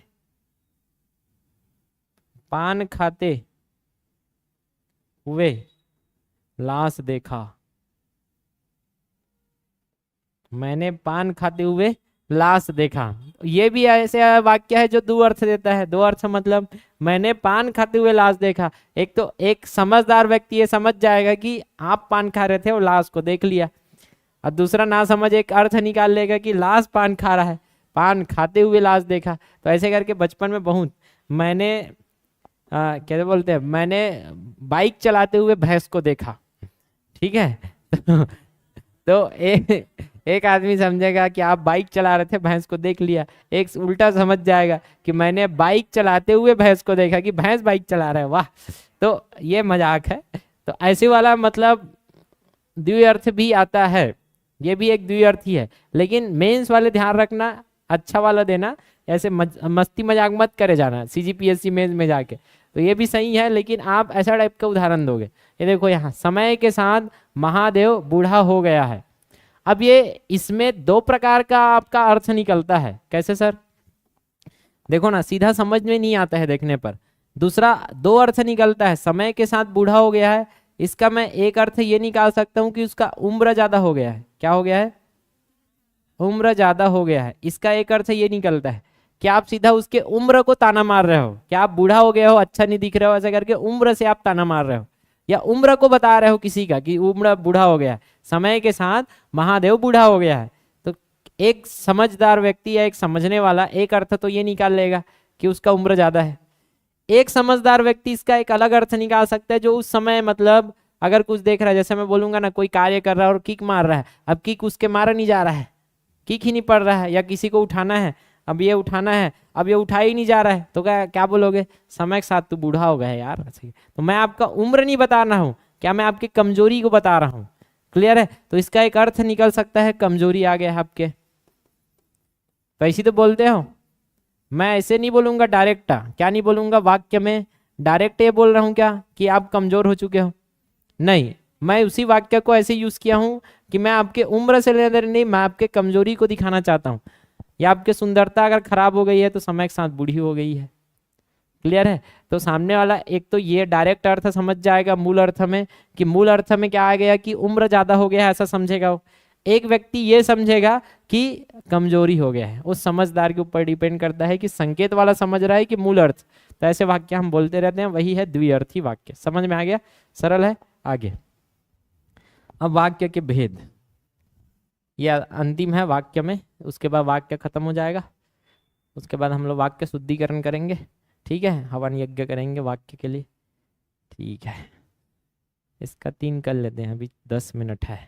पान खाते हुए लाश देखा, मैंने पान खाते हुए लाश देखा। ये भी ऐसे वाक्य है जो दो अर्थ देता है। दो अर्थ मतलब मैंने पान खाते हुए लाश देखा, एक तो एक समझदार व्यक्ति ये समझ जाएगा कि आप पान खा रहे थे और लाश को देख लिया, और दूसरा ना समझ एक अर्थ निकाल लेगा कि लाश पान खा रहा है, पान खाते हुए लाश देखा। तो ऐसे करके बचपन में बहुत, मैंने क्या बोलते हैं, मैंने बाइक चलाते हुए भैंस को देखा। ठीक है तो एक आदमी समझेगा कि आप बाइक चला रहे थे भैंस को देख लिया, एक उल्टा समझ जाएगा कि मैंने बाइक चलाते हुए भैंस को देखा, कि भैंस बाइक चला रहा है, वाह। तो ये मजाक है। तो ऐसे वाला मतलब द्विअर्थ भी आता है, ये भी एक द्विअर्थी है। लेकिन मेंस वाले ध्यान रखना, अच्छा वाला देना, ऐसे मस्ती मजाक मत करे जाना सीजीपीएससी मेंस में जाके। तो ये भी सही है, लेकिन आप ऐसा टाइप का उदाहरण दोगे। ये देखो यहाँ, समय के साथ महादेव बूढ़ा हो गया है। अब ये इसमें दो प्रकार का आपका अर्थ निकलता है। कैसे सर, देखो ना, सीधा समझ में नहीं आता है देखने पर। दूसरा दो अर्थ निकलता है, समय के साथ बूढ़ा हो गया है, इसका मैं एक अर्थ ये निकाल सकता हूं कि उसका उम्र ज्यादा हो गया है। क्या हो गया है, उम्र ज्यादा हो गया है। इसका एक अर्थ ये निकलता है कि आप सीधा उसके उम्र को ताना मार रहे हो, कि आप बूढ़ा हो गए हो, अच्छा नहीं दिख रहे हो, ऐसा करके उम्र से आप ताना मार रहे हो, या उम्र को बता रहे हो किसी का कि उम्र बूढ़ा हो गया है, समय के साथ महादेव बूढ़ा हो गया है। तो एक समझदार व्यक्ति या एक समझने वाला एक अर्थ तो ये निकाल लेगा कि उसका उम्र ज्यादा है। एक समझदार व्यक्ति इसका एक अलग अर्थ निकाल सकता है, जो उस समय मतलब अगर कुछ देख रहा है, जैसे मैं बोलूंगा ना, कोई कार्य कर रहा है और किक मार रहा है, अब किक उसके मारा नहीं जा रहा है, किक ही नहीं पड़ रहा है, या किसी को उठाना है, अब ये उठाना है, अब ये उठा ही नहीं जा रहा है, तो क्या बोलोगे, समय के साथ तू बूढ़ा हो गया है यार। तो मैं आपका उम्र नहीं बता रहा हूँ, क्या मैं आपकी कमजोरी को बता रहा हूँ। क्लियर है, तो इसका एक अर्थ निकल सकता है, कमजोरी आ गया है आपके। तो ऐसी तो बोलते हो, मैं ऐसे नहीं बोलूंगा डायरेक्ट, क्या नहीं बोलूंगा वाक्य में डायरेक्ट ये बोल रहा हूं क्या कि आप कमजोर हो चुके हो, नहीं, मैं उसी वाक्य को ऐसे यूज किया हूं कि मैं आपके उम्र से लेने नहीं, मैं आपके कमजोरी को दिखाना चाहता हूं, या आपकी सुंदरता अगर खराब हो गई है तो समय के साथ बूढ़ी हो गई है। क्लियर है? तो सामने वाला एक तो ये डायरेक्ट अर्थ समझ जाएगा मूल अर्थ में, कि मूल अर्थ में क्या आ गया कि उम्र ज्यादा हो गया है, ऐसा समझेगा वो। एक व्यक्ति ये समझेगा कि कमजोरी हो गया है। उस समझदार के ऊपर डिपेंड करता है कि संकेत वाला समझ रहा है कि मूल अर्थ। तो ऐसे वाक्य हम बोलते रहते हैं, वही है द्विअर्थी वाक्य। समझ में आ गया? सरल है। आगे अब वाक्य के भेद, यह अंतिम है वाक्य में, उसके बाद वाक्य खत्म हो जाएगा। उसके बाद हम लोग वाक्य शुद्धिकरण करेंगे, ठीक है, हवन यज्ञ करेंगे वाक्य के लिए। ठीक है, इसका 3 कर लेते हैं, अभी 10 मिनट है।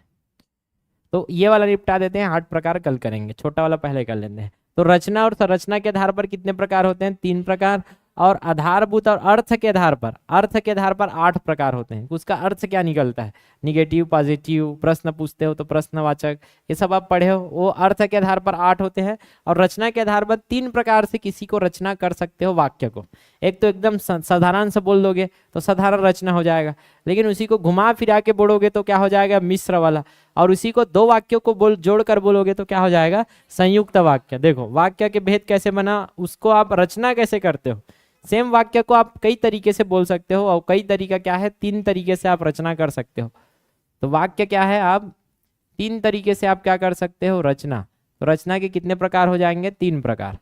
तो ये वाला निपटा देते हैं, 8 प्रकार कल करेंगे, छोटा वाला पहले कर लेते हैं। तो रचना और संरचना के आधार पर कितने प्रकार होते हैं? 3 प्रकार। और आधारभूत और अर्थ के आधार पर, अर्थ के आधार पर 8 प्रकार होते हैं। उसका अर्थ क्या निकलता है, निगेटिव, पॉजिटिव, प्रश्न पूछते हो तो प्रश्नवाचक, ये सब आप पढ़े हो, वो अर्थ के आधार पर 8 होते हैं। और रचना के आधार पर 3 प्रकार से किसी को रचना कर सकते हो वाक्य को। एक तो एकदम साधारण से बोल दोगे तो साधारण रचना हो जाएगा, लेकिन उसी को घुमा फिरा के बोलोगे तो क्या हो जाएगा, मिश्र वाला। और उसी को 2 वाक्यों को जोड़कर बोलोगे तो क्या हो जाएगा, संयुक्त वाक्य। देखो वाक्य के भेद कैसे बना, उसको आप रचना कैसे करते हो। सेम वाक्य को आप कई तरीके से बोल सकते हो, और कई तरीका क्या है, 3 तरीके से आप रचना कर सकते हो। तो वाक्य क्या है, आप 3 तरीके से आप क्या कर सकते हो, रचना। तो रचना के कितने प्रकार हो जाएंगे, 3 प्रकार।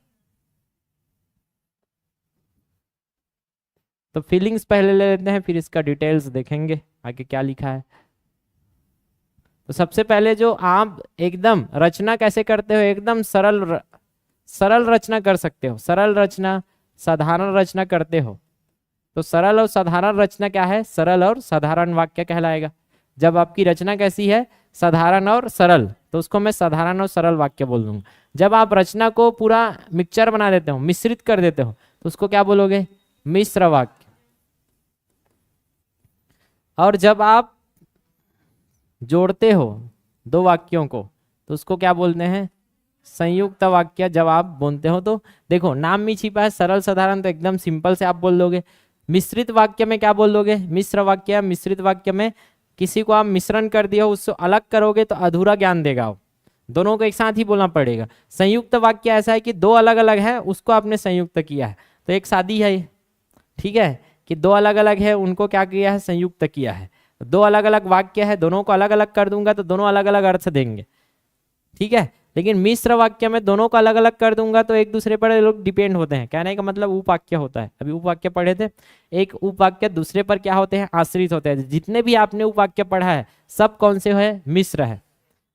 तो फीलिंग्स पहले ले लेते हैं, फिर इसका डिटेल्स देखेंगे आगे क्या लिखा है। तो सबसे पहले जो आप एकदम रचना कैसे करते हो, एकदम सरल रचना कर सकते हो। सरल रचना, साधारण रचना करते हो। तो सरल और साधारण रचना क्या है, सरल और साधारण वाक्य कहलाएगा। जब आपकी रचना कैसी है, साधारण और सरल, तो उसको मैं साधारण और सरल वाक्य बोल दूंगा। जब आप रचना को पूरा मिक्सचर बना देते हो, मिश्रित कर देते हो, तो उसको क्या बोलोगे, मिश्र वाक्य। और जब आप जोड़ते हो 2 वाक्यों को, तो उसको क्या बोलते हैं, संयुक्त वाक्य। जब आप बोलते हो तो देखो नाम में छिपा है सरल साधारण, तो एकदम सिंपल से आप बोल दोगे। मिश्रित वाक्य में क्या बोल दोगे, मिश्र वाक्य। मिश्रित वाक्य में किसी को आप मिश्रण कर दिया, उससे अलग करोगे तो अधूरा ज्ञान देगा वो, दोनों को एक साथ ही बोलना पड़ेगा। संयुक्त वाक्य ऐसा है कि 2 अलग अलग है, उसको आपने संयुक्त किया है। तो एक शादी है ये, ठीक है, कि 2 अलग अलग है, उनको क्या किया है, संयुक्त किया है। 2 अलग अलग वाक्य है, दोनों को अलग अलग कर दूंगा तो दोनों अलग अलग अर्थ देंगे, ठीक है। लेकिन मिश्र वाक्य में दोनों को अलग अलग कर दूंगा तो एक दूसरे पर लोग डिपेंड होते हैं। कहने का मतलब उपवाक्य होता है, अभी उपवाक्य पढ़े थे। एक उपवाक्य दूसरे पर क्या होते हैं, आश्रित होते हैं। जितने भी आपने उपवाक्य पढ़ा है सब कौन से है, मिश्र है।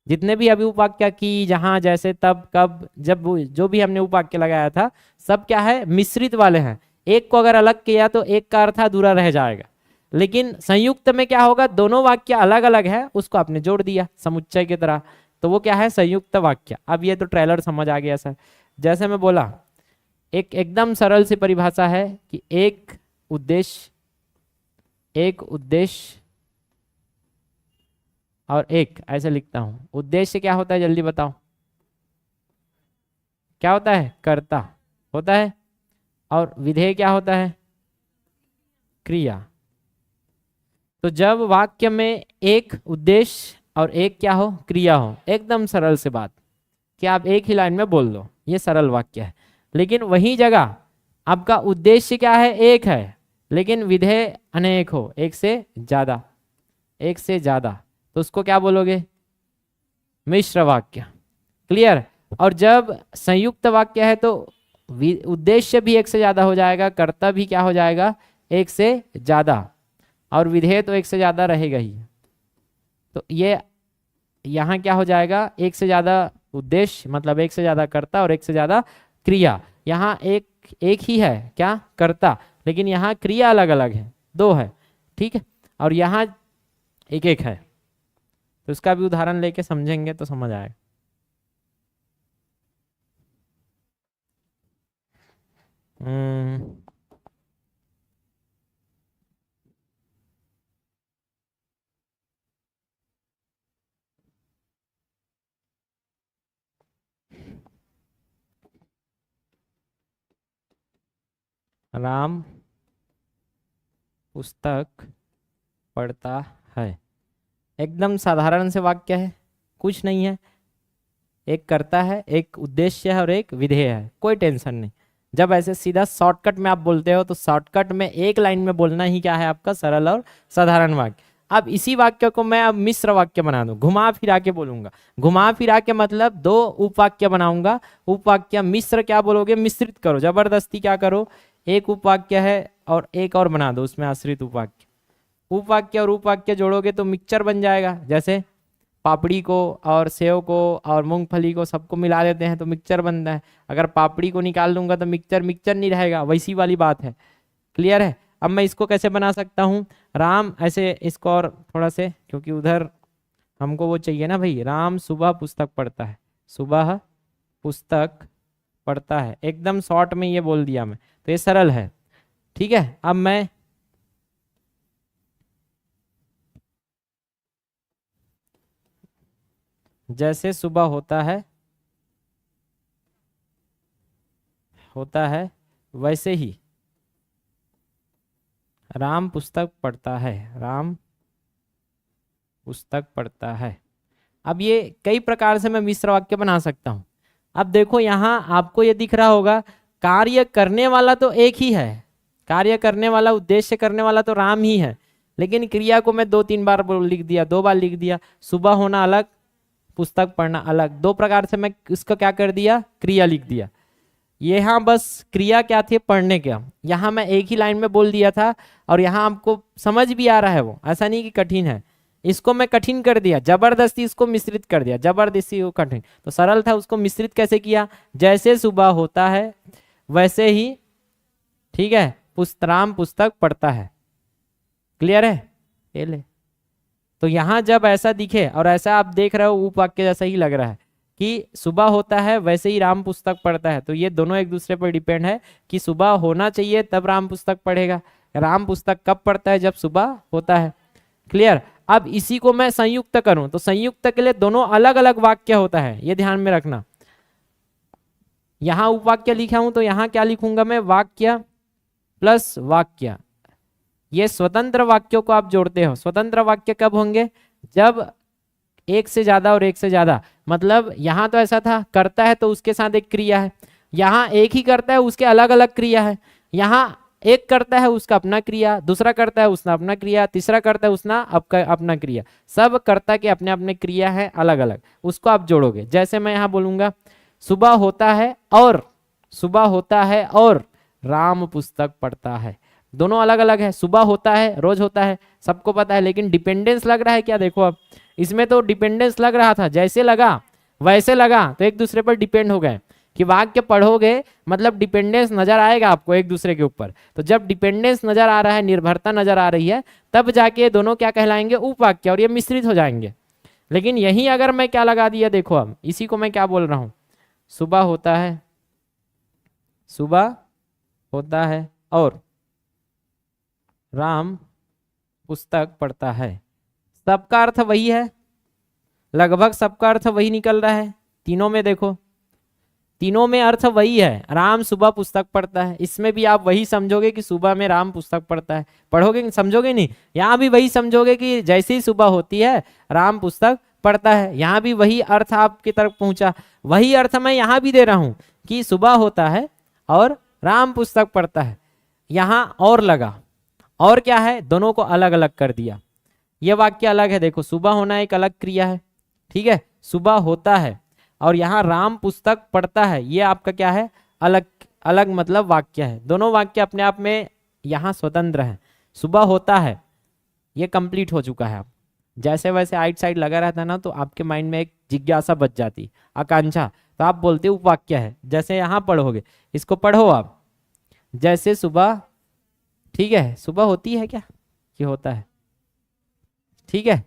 जितने भी अभी उपवाक्य की, जहां, जैसे, तब, कब, जब, जो भी हमने उपवाक्य लगाया था, सब क्या है, मिश्रित वाले हैं। एक को अगर अलग किया तो एक का अर्थ अधूरा रह जाएगा। लेकिन संयुक्त में क्या होगा, दोनों वाक्य अलग अलग है, उसको आपने जोड़ दिया समुच्चय की तरह, तो वो क्या है, संयुक्त वाक्य। अब ये तो ट्रेलर समझ आ गया सर। जैसे मैं बोला, एक एकदम सरल सी परिभाषा है कि एक उद्देश्य और एक, ऐसे लिखता हूं। उद्देश्य क्या होता है, जल्दी बताओ, क्या होता है, कर्ता होता है। और विधेय क्या होता है, क्रिया। तो जब वाक्य में एक उद्देश्य और एक क्या हो, क्रिया हो, एकदम सरल से बात कि आप एक ही लाइन में बोल दो, ये सरल वाक्य है। लेकिन वही जगह आपका उद्देश्य क्या है, एक है, लेकिन विधेय अनेक हो, एक से ज्यादा, तो उसको क्या बोलोगे, मिश्र वाक्य। क्लियर? और जब संयुक्त वाक्य है तो उद्देश्य भी एक से ज्यादा हो जाएगा, कर्ता भी क्या हो जाएगा, एक से ज्यादा, और विधेय तो एक से ज्यादा रहेगा ही। तो ये यहाँ क्या हो जाएगा, एक से ज्यादा उद्देश्य मतलब एक से ज्यादा कर्ता और एक से ज्यादा क्रिया। यहाँ एक एक ही है क्या, कर्ता, लेकिन यहाँ क्रिया अलग अलग है, 2 है, ठीक है। और यहाँ एक एक है। तो इसका भी उदाहरण लेके समझेंगे तो समझ आएगा। हम्म राम पुस्तक पढ़ता है। एकदम साधारण से वाक्य है, कुछ नहीं है। एक कर्ता है, एक उद्देश्य है और एक विधेय है, कोई टेंशन नहीं। जब ऐसे सीधा शॉर्टकट में आप बोलते हो तो शॉर्टकट में एक लाइन में बोलना ही क्या है आपका सरल और साधारण वाक्य। अब इसी वाक्य को मैं अब मिश्र वाक्य बना दूं, घुमा फिरा के बोलूंगा। घुमा फिरा के मतलब दो उपवाक्य बनाऊंगा। उपवाक्य मिश्र क्या बोलोगे, मिश्रित करो, जबरदस्ती क्या करो, एक उपवाक्य है और एक और बना दो उसमें आश्रित उपवाक्य। उपवाक्य और उपवाक्य जोड़ोगे तो मिक्सचर बन जाएगा। जैसे पापड़ी को और सेव को और मूंगफली को सबको मिला देते हैं तो मिक्सचर बनता है। अगर पापड़ी को निकाल दूंगा तो मिक्सचर मिक्सचर नहीं रहेगा, वैसी वाली बात है। क्लियर है। अब मैं इसको कैसे बना सकता हूँ, राम ऐसे इसको और थोड़ा से, क्योंकि उधर हमको वो चाहिए ना भाई, राम सुबह पुस्तक पढ़ता है, सुबह पुस्तक पढ़ता है। एकदम शॉर्ट में ये बोल दिया मैं, तो ये सरल है। ठीक है। अब मैं जैसे सुबह होता है वैसे ही राम पुस्तक पढ़ता है, राम पुस्तक पढ़ता है। अब ये कई प्रकार से मैं मिश्र वाक्य बना सकता हूं। अब देखो यहां आपको ये दिख रहा होगा, कार्य करने वाला तो एक ही है, कार्य करने वाला, उद्देश्य करने वाला तो राम ही है, लेकिन क्रिया को मैं 2-3 बार लिख दिया, 2 बार लिख दिया। सुबह होना अलग, पुस्तक पढ़ना अलग, 2 प्रकार से मैं इसका क्या कर दिया, क्रिया लिख दिया। यहाँ बस क्रिया क्या थी, पढ़ने का, यहाँ मैं एक ही लाइन में बोल दिया था और यहाँ आपको समझ भी आ रहा है, वो ऐसा नहीं कि कठिन है। इसको मैं कठिन कर दिया, जबरदस्ती इसको मिश्रित कर दिया, जबरदस्ती वो कठिन, तो सरल था, उसको मिश्रित कैसे किया, जैसे सुबह होता है वैसे ही, ठीक है, राम पुस्तक पढ़ता है। क्लियर है। ये ले, तो यहां जब ऐसा दिखे और ऐसा आप देख रहे हो उपवाक्य जैसा ही लग रहा है कि सुबह होता है वैसे ही राम पुस्तक पढ़ता है, तो ये दोनों एक दूसरे पर डिपेंड है कि सुबह होना चाहिए तब राम पुस्तक पढ़ेगा, राम पुस्तक कब पढ़ता है, जब सुबह होता है। क्लियर। अब इसी को मैं संयुक्त करूं तो संयुक्त के लिए दोनों अलग अलग वाक्य होता है, ये ध्यान में रखना। यहां उपवाक्य लिखा हूं तो यहां क्या लिखूंगा मैं, वाक्य प्लस वाक्य। ये स्वतंत्र वाक्यों को आप जोड़ते हो। स्वतंत्र वाक्य कब होंगे, जब एक से ज्यादा और एक से ज्यादा, मतलब यहां तो ऐसा था, करता है तो उसके साथ एक क्रिया है, यहां एक ही करता है उसके अलग अलग क्रिया है। यहां एक करता है उसका अपना क्रिया, दूसरा करता है उसका अपना क्रिया, तीसरा करता है उसका अपना क्रिया, सब कर्ता के अपने अपने क्रिया है अलग अलग, उसको आप जोड़ोगे। जैसे मैं यहां बोलूंगा सुबह होता है और, सुबह होता है और राम पुस्तक पढ़ता है, दोनों अलग अलग है। सुबह होता है रोज होता है सबको पता है, लेकिन डिपेंडेंस लग रहा है क्या, देखो अब इसमें तो डिपेंडेंस लग रहा था, जैसे लगा वैसे लगा, तो एक दूसरे पर डिपेंड हो गए कि वाक्य पढ़ोगे मतलब डिपेंडेंस नजर आएगा आपको एक दूसरे के ऊपर। तो जब डिपेंडेंस नजर आ रहा है, निर्भरता नजर आ रही है, तब जाके दोनों क्या कहलाएंगे, उपवाक्य, और ये मिश्रित हो जाएंगे। लेकिन यही अगर मैं क्या लगा दिया, देखो अब इसी को मैं क्या बोल रहा हूं, सुबह होता है, सुबह होता है और राम पुस्तक पढ़ता है, सबका अर्थ वही है, लगभग सबका अर्थ वही निकल रहा है तीनों में। देखो तीनों में अर्थ वही है, राम सुबह पुस्तक पढ़ता है। इसमें भी आप वही समझोगे कि सुबह में राम पुस्तक पढ़ता है, पढ़ोगे समझोगे नहीं, यहाँ भी वही समझोगे कि जैसे ही सुबह होती है राम पुस्तक पढ़ता है, यहाँ भी वही अर्थ आपकी तरफ पहुंचा। वही अर्थ मैं यहाँ भी दे रहा हूं कि सुबह होता है और राम पुस्तक पढ़ता है। यहाँ और लगा, और क्या है, दोनों को अलग अलग कर दिया। यह वाक्य अलग है, देखो सुबह होना एक अलग क्रिया है, ठीक है, सुबह होता है, और यहाँ राम पुस्तक पढ़ता है, ये आपका क्या है, अलग अलग मतलब वाक्य है। दोनों वाक्य अपने आप में यहाँ स्वतंत्र है। सुबह होता है ये कंप्लीट हो चुका है। अब जैसे वैसे आइट साइड लगा रहता ना तो आपके माइंड में एक जिज्ञासा बच जाती, आकांक्षा, तो आप बोलते उपवाक्य है। जैसे यहाँ पढ़ोगे, इसको पढ़ो आप, जैसे सुबह, ठीक है, सुबह होती है क्या, कि होता है, ठीक है,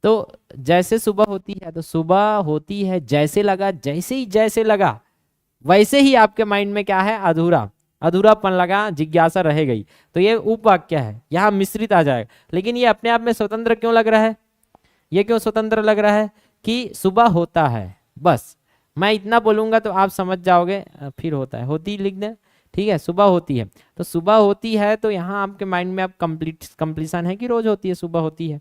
तो जैसे सुबह होती है, तो सुबह होती है जैसे लगा, जैसे ही जैसे लगा वैसे ही आपके माइंड में क्या है, अधूरा, अधूरापन लगा, जिज्ञासा रह गई, तो ये उपवाक्य है, यहाँ मिश्रित आ जाएगा। लेकिन ये अपने आप में स्वतंत्र क्यों लग रहा है, ये क्यों स्वतंत्र लग रहा है कि सुबह होता है, बस मैं इतना बोलूंगा तो आप समझ जाओगे, फिर होता है, होती लिख दें, ठीक है, सुबह होती है। तो सुबह होती है तो यहाँ आपके माइंड में अब कंप्लीशन है कि रोज होती है, सुबह होती है।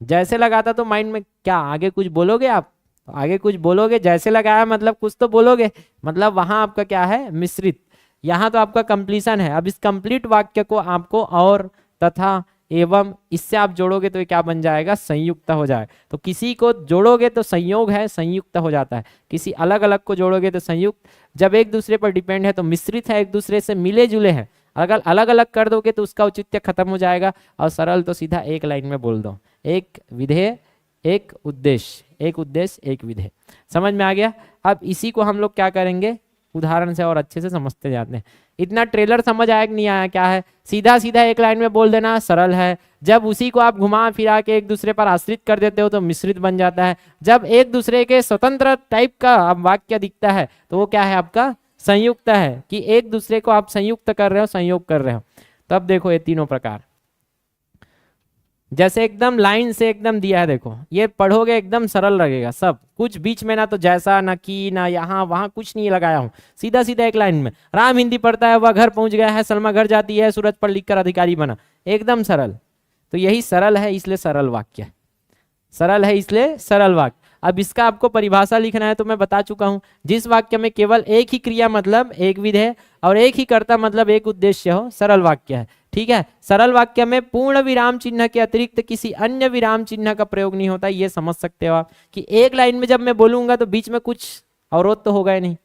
जैसे लगाता तो माइंड में क्या आगे कुछ बोलोगे आप, तो आगे कुछ बोलोगे, जैसे लगाया मतलब कुछ तो बोलोगे, मतलब वहां आपका क्या है, मिश्रित। यहाँ तो आपका कंप्लीशन है। अब इस कंप्लीट वाक्य को आपको और, तथा, एवं इससे आप जोड़ोगे तो ये क्या बन जाएगा, संयुक्त हो जाए। तो किसी को जोड़ोगे तो संयोग है, संयुक्त हो जाता है। किसी अलग अलग को जोड़ोगे तो संयुक्त। जब एक दूसरे पर डिपेंड है तो मिश्रित है, एक दूसरे से मिले जुले हैं। अगर अलग अलग कर दोगे तो उसका औचित्य खत्म हो जाएगा। और सरल तो सीधा एक लाइन में बोल दो, एक विधेय एक उद्देश्य, एक उद्देश्य एक विधेय। समझ में आ गया। अब इसी को हम लोग क्या करेंगे, उदाहरण से और अच्छे से समझते जाते हैं। इतना ट्रेलर समझ आया कि नहीं आया, क्या है, सीधा सीधा एक लाइन में बोल देना सरल है। जब उसी को आप घुमा फिरा के एक दूसरे पर आश्रित कर देते हो तो मिश्रित बन जाता है। जब एक दूसरे के स्वतंत्र टाइप का अब वाक्य दिखता है तो वो क्या है, आपका संयुक्त है, कि एक दूसरे को आप संयुक्त कर रहे हो, संयोग कर रहे हो। तब देखो ये तीनों प्रकार जैसे एकदम लाइन से एकदम दिया है, देखो ये पढ़ोगे एकदम सरल लगेगा सब कुछ, बीच में ना तो जैसा ना की ना यहाँ वहां कुछ नहीं लगाया हूँ, सीधा सीधा एक लाइन में। राम हिंदी पढ़ता है, वह घर पहुंच गया है, सलमा घर जाती है, सूरज पढ़ लिख कर अधिकारी बना, एकदम सरल। तो यही सरल है इसलिए सरल वाक्य, सरल है इसलिए सरल वाक्य। अब इसका आपको परिभाषा लिखना है तो मैं बता चुका हूं, जिस वाक्य में केवल एक ही क्रिया मतलब एक विधेय और एक ही कर्ता मतलब एक उद्देश्य हो, सरल वाक्य है। ठीक है, सरल वाक्य में पूर्ण विराम चिन्ह के अतिरिक्त किसी अन्य विराम चिन्ह का प्रयोग नहीं होता। ये समझ सकते हो आप कि एक लाइन में जब मैं बोलूंगा तो बीच में कुछ अवरोध तो होगा ही नहीं,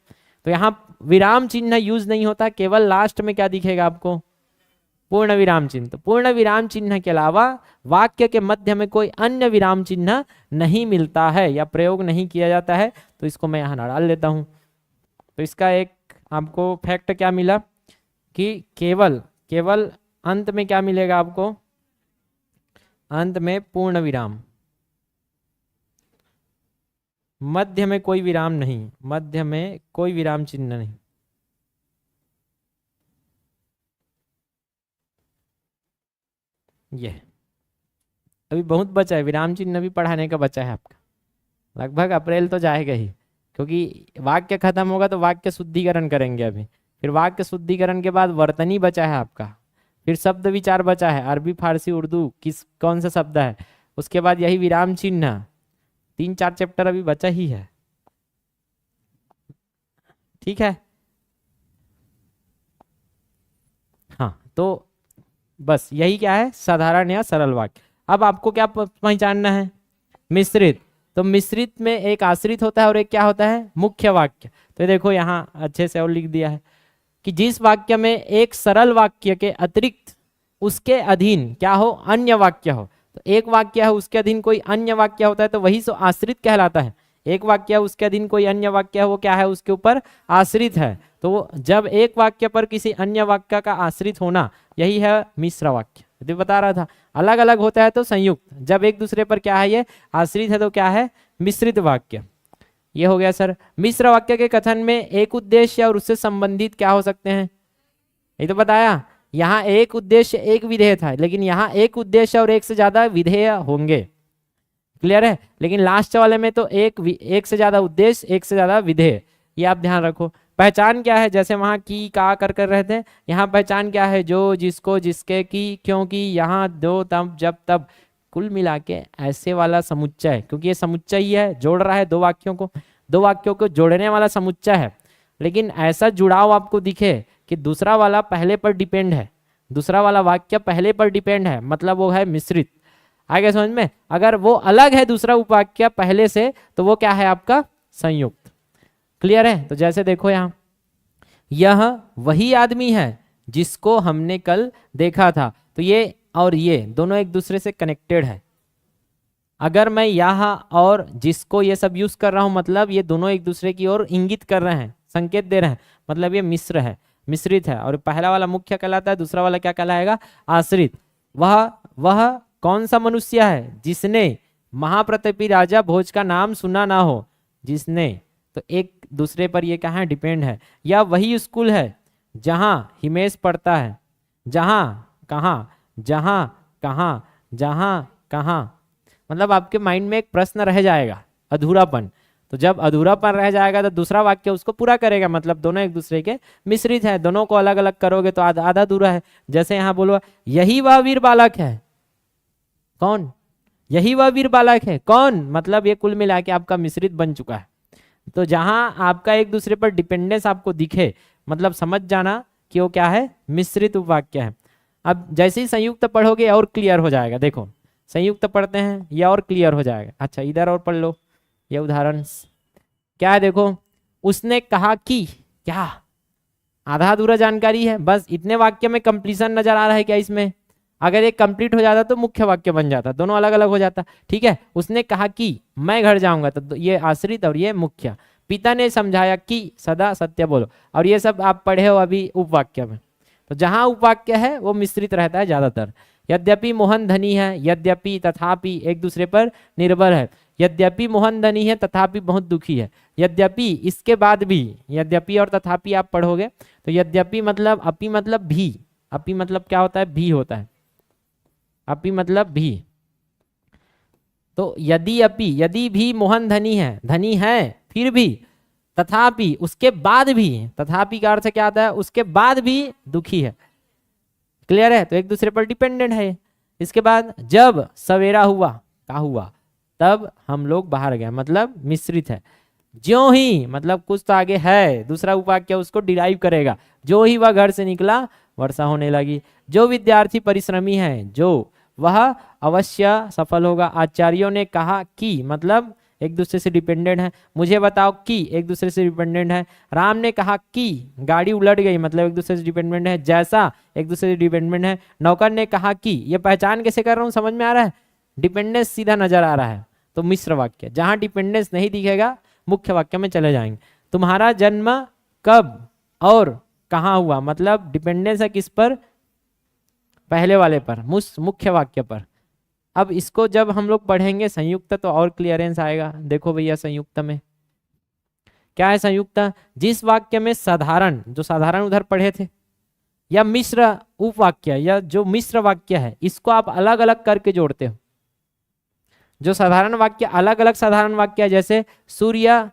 तो यहाँ विराम चिन्ह यूज नहीं होता, केवल लास्ट में क्या दिखेगा आपको, पूर्ण विराम चिन्ह। तो पूर्ण विराम चिन्ह के अलावा वाक्य के मध्य में कोई अन्य विराम चिन्ह नहीं मिलता है या प्रयोग नहीं किया जाता है। तो इसको मैं यहाँ डाल लेता हूँ। तो इसका एक आपको फैक्ट क्या मिला कि केवल केवल अंत में क्या मिलेगा आपको, अंत में पूर्ण विराम, मध्य में कोई विराम नहीं, मध्य में कोई विराम चिन्ह नहीं। ये अभी बहुत बचा है, विराम चिन्ह भी पढ़ाने का बचा है आपका, लगभग अप्रैल तो जाएगा ही, क्योंकि वाक्य खत्म होगा तो वाक्य शुद्धिकरण करेंगे अभी। फिर वाक्य शुद्धिकरण के बाद वर्तनी बचा है आपका, फिर शब्द विचार बचा है, अरबी फारसी उर्दू किस कौन सा शब्द है, उसके बाद यही विराम चिन्ह, 3-4 चैप्टर अभी बचा ही है। ठीक है, हाँ तो बस यही क्या है, साधारण या सरल वाक्य। अब आपको क्या पहचानना है, मिश्रित। तो मिश्रित में एक आश्रित होता है और एक क्या होता है, मुख्य वाक्य। तो देखो यहाँ अच्छे से और लिख दिया है कि जिस वाक्य में एक सरल वाक्य के अतिरिक्त उसके अधीन क्या हो, अन्य वाक्य हो। तो एक वाक्य है उसके अधीन कोई अन्य वाक्य होता है तो वही सो आश्रित कहलाता है। एक वाक्य है उसके अधीन कोई अन्य वाक्य है, वो क्या है, उसके ऊपर आश्रित है। तो जब एक वाक्य पर किसी अन्य वाक्य का आश्रित होना, यही है मिश्र वाक्य। तो बता रहा था अलग अलग होता है तो संयुक्त, जब एक दूसरे पर क्या है ये आश्रित है तो क्या है, मिश्रित वाक्य। ये हो गया सर। मिश्र वाक्य के कथन में एक उद्देश्य और उससे संबंधित क्या हो सकते हैं, ये तो बताया। यहाँ एक उद्देश्य एक विधेय था, लेकिन यहाँ एक उद्देश्य और एक से ज्यादा विधेय होंगे, क्लियर है। लेकिन लास्ट वाले में तो एक से ज्यादा उद्देश्य एक से ज्यादा विधेय, ये आप ध्यान रखो। पहचान क्या है, जैसे वहां की का कर रहे थे, यहाँ पहचान क्या है, जो जिसको जिसके की क्योंकि, यहाँ दो तब जब तब, कुल मिला के ऐसे वाला समुच्चय, क्योंकि ये समुच्चय ही है, जोड़ रहा है दो वाक्यों को जोड़ने वाला समुच्चय है। लेकिन ऐसा जुड़ाव आपको दिखे कि दूसरा वाला पहले पर डिपेंड है, दूसरा वाला वाक्य पहले पर डिपेंड है, मतलब वो है मिश्रित। आगे समझ में। अगर वो अलग है दूसरा उपवाक्य पहले से तो वो क्या है आपका संयुक्त, क्लियर है। तो जैसे देखो यहाँ, यह वही आदमी है जिसको हमने कल देखा था। तो ये और ये दोनों एक दूसरे से कनेक्टेड है। अगर मैं यहाँ और जिसको ये सब यूज कर रहा हूं, मतलब ये दोनों एक दूसरे की ओर इंगित कर रहे हैं, संकेत दे रहे हैं, मतलब ये मिश्र है, मिश्रित है। और पहला वाला मुख्य कहलाता है, दूसरा वाला क्या कहलाएगा, आश्रित। वह कौन सा मनुष्य है जिसने महाप्रतापी राजा भोज का नाम सुना ना हो, जिसने, तो एक दूसरे पर ये कहाँ डिपेंड है। या वही स्कूल है जहां हिमेश पढ़ता है, जहां कहाँ, जहां कहाँ, जहां कहाँ, मतलब आपके माइंड में एक प्रश्न रह जाएगा, अधूरापन। तो जब अधूरापन रह जाएगा तो दूसरा वाक्य उसको पूरा करेगा, मतलब दोनों एक दूसरे के मिश्रित है, दोनों को अलग अलग करोगे तो आधा आधा अधूरा है। जैसे यहाँ बोलो यही वह वीर बालक है, कौन? यही वह वीर बालक है, कौन? मतलब ये कुल मिला के आपका मिश्रित बन चुका है। तो जहां आपका एक दूसरे पर डिपेंडेंस आपको दिखे, मतलब समझ जाना कि वो क्या है, मिश्रित उपवाक्य है। अब जैसे ही संयुक्त पढ़ोगे और क्लियर हो जाएगा। देखो संयुक्त पढ़ते हैं ये और क्लियर हो जाएगा। अच्छा इधर और पढ़ लो, ये उदाहरण क्या है देखो, उसने कहा कि, क्या आधा अधूरा जानकारी है, बस इतने वाक्य में कंप्लीशन नजर आ रहा है क्या इसमें? अगर ये कंप्लीट हो जाता तो मुख्य वाक्य बन जाता, दोनों अलग अलग हो जाता। ठीक है, उसने कहा कि मैं घर जाऊंगा, तो ये आश्रित और ये मुख्य। पिता ने समझाया कि सदा सत्य बोलो, और ये सब आप पढ़े हो अभी उपवाक्य में। तो जहां उपवाक्य है वो मिश्रित रहता है ज्यादातर। यद्यपि मोहन धनी है, यद्यपि तथापि एक दूसरे पर निर्भर है। यद्यपि मोहन धनी है तथापि बहुत दुखी है। यद्यपि इसके बाद भी, यद्यपि और तथापि आप पढ़ोगे तो यद्यपि मतलब अपि मतलब भी, अपि मतलब क्या होता है, भी होता है, अपि मतलब भी। तो यदि अपि, यदि भी मोहन धनी है, धनी है फिर भी, तथापि उसके बाद भी, तथापि का अर्थ क्या आता है, उसके बाद भी दुखी है। क्लियर है? तो एक दूसरे पर डिपेंडेंट है। इसके बाद जब सवेरा हुआ, क्या हुआ, तब हम लोग बाहर गए, मतलब मिश्रित है। ज्यों ही मतलब कुछ तो आगे है, दूसरा उपवाक्य उसको डिराइव करेगा। जो ही वह घर से निकला वर्षा होने लगी। जो विद्यार्थी परिश्रमी है, जो वह अवश्य सफल होगा। आचार्यों ने कहा कि, मतलब एक दूसरे से डिपेंडेंट है। मुझे बताओ कि एक दूसरे से डिपेंडेंट है। राम ने कहा कि गाड़ी उलट गई, मतलब एक दूसरे से डिपेंडेंट है। जैसा एक दूसरे से डिपेंडेंट है। नौकर ने कहा कि, ये पहचान कैसे कर रहा हूं, समझ में आ रहा है? डिपेंडेंस सीधा नजर आ रहा है। तो मिश्र वाक्य, जहां डिपेंडेंस नहीं दिखेगा मुख्य वाक्य में चले जाएंगे। तुम्हारा जन्म कब और कहाँ हुआ, मतलब डिपेंडेंस है किस पर, पहले वाले पर, मुख्य वाक्य पर। अब इसको जब हम लोग पढ़ेंगे संयुक्त तो और क्लियरेंस आएगा। देखो भैया संयुक्त में क्या है, संयुक्त जिस वाक्य में साधारण, जो साधारण उधर पढ़े थे, या मिश्र उपवाक्य, या जो मिश्र वाक्य है, इसको आप अलग अलग करके जोड़ते हो। जो साधारण वाक्य अलग अलग साधारण वाक्य है, जैसे सूर्य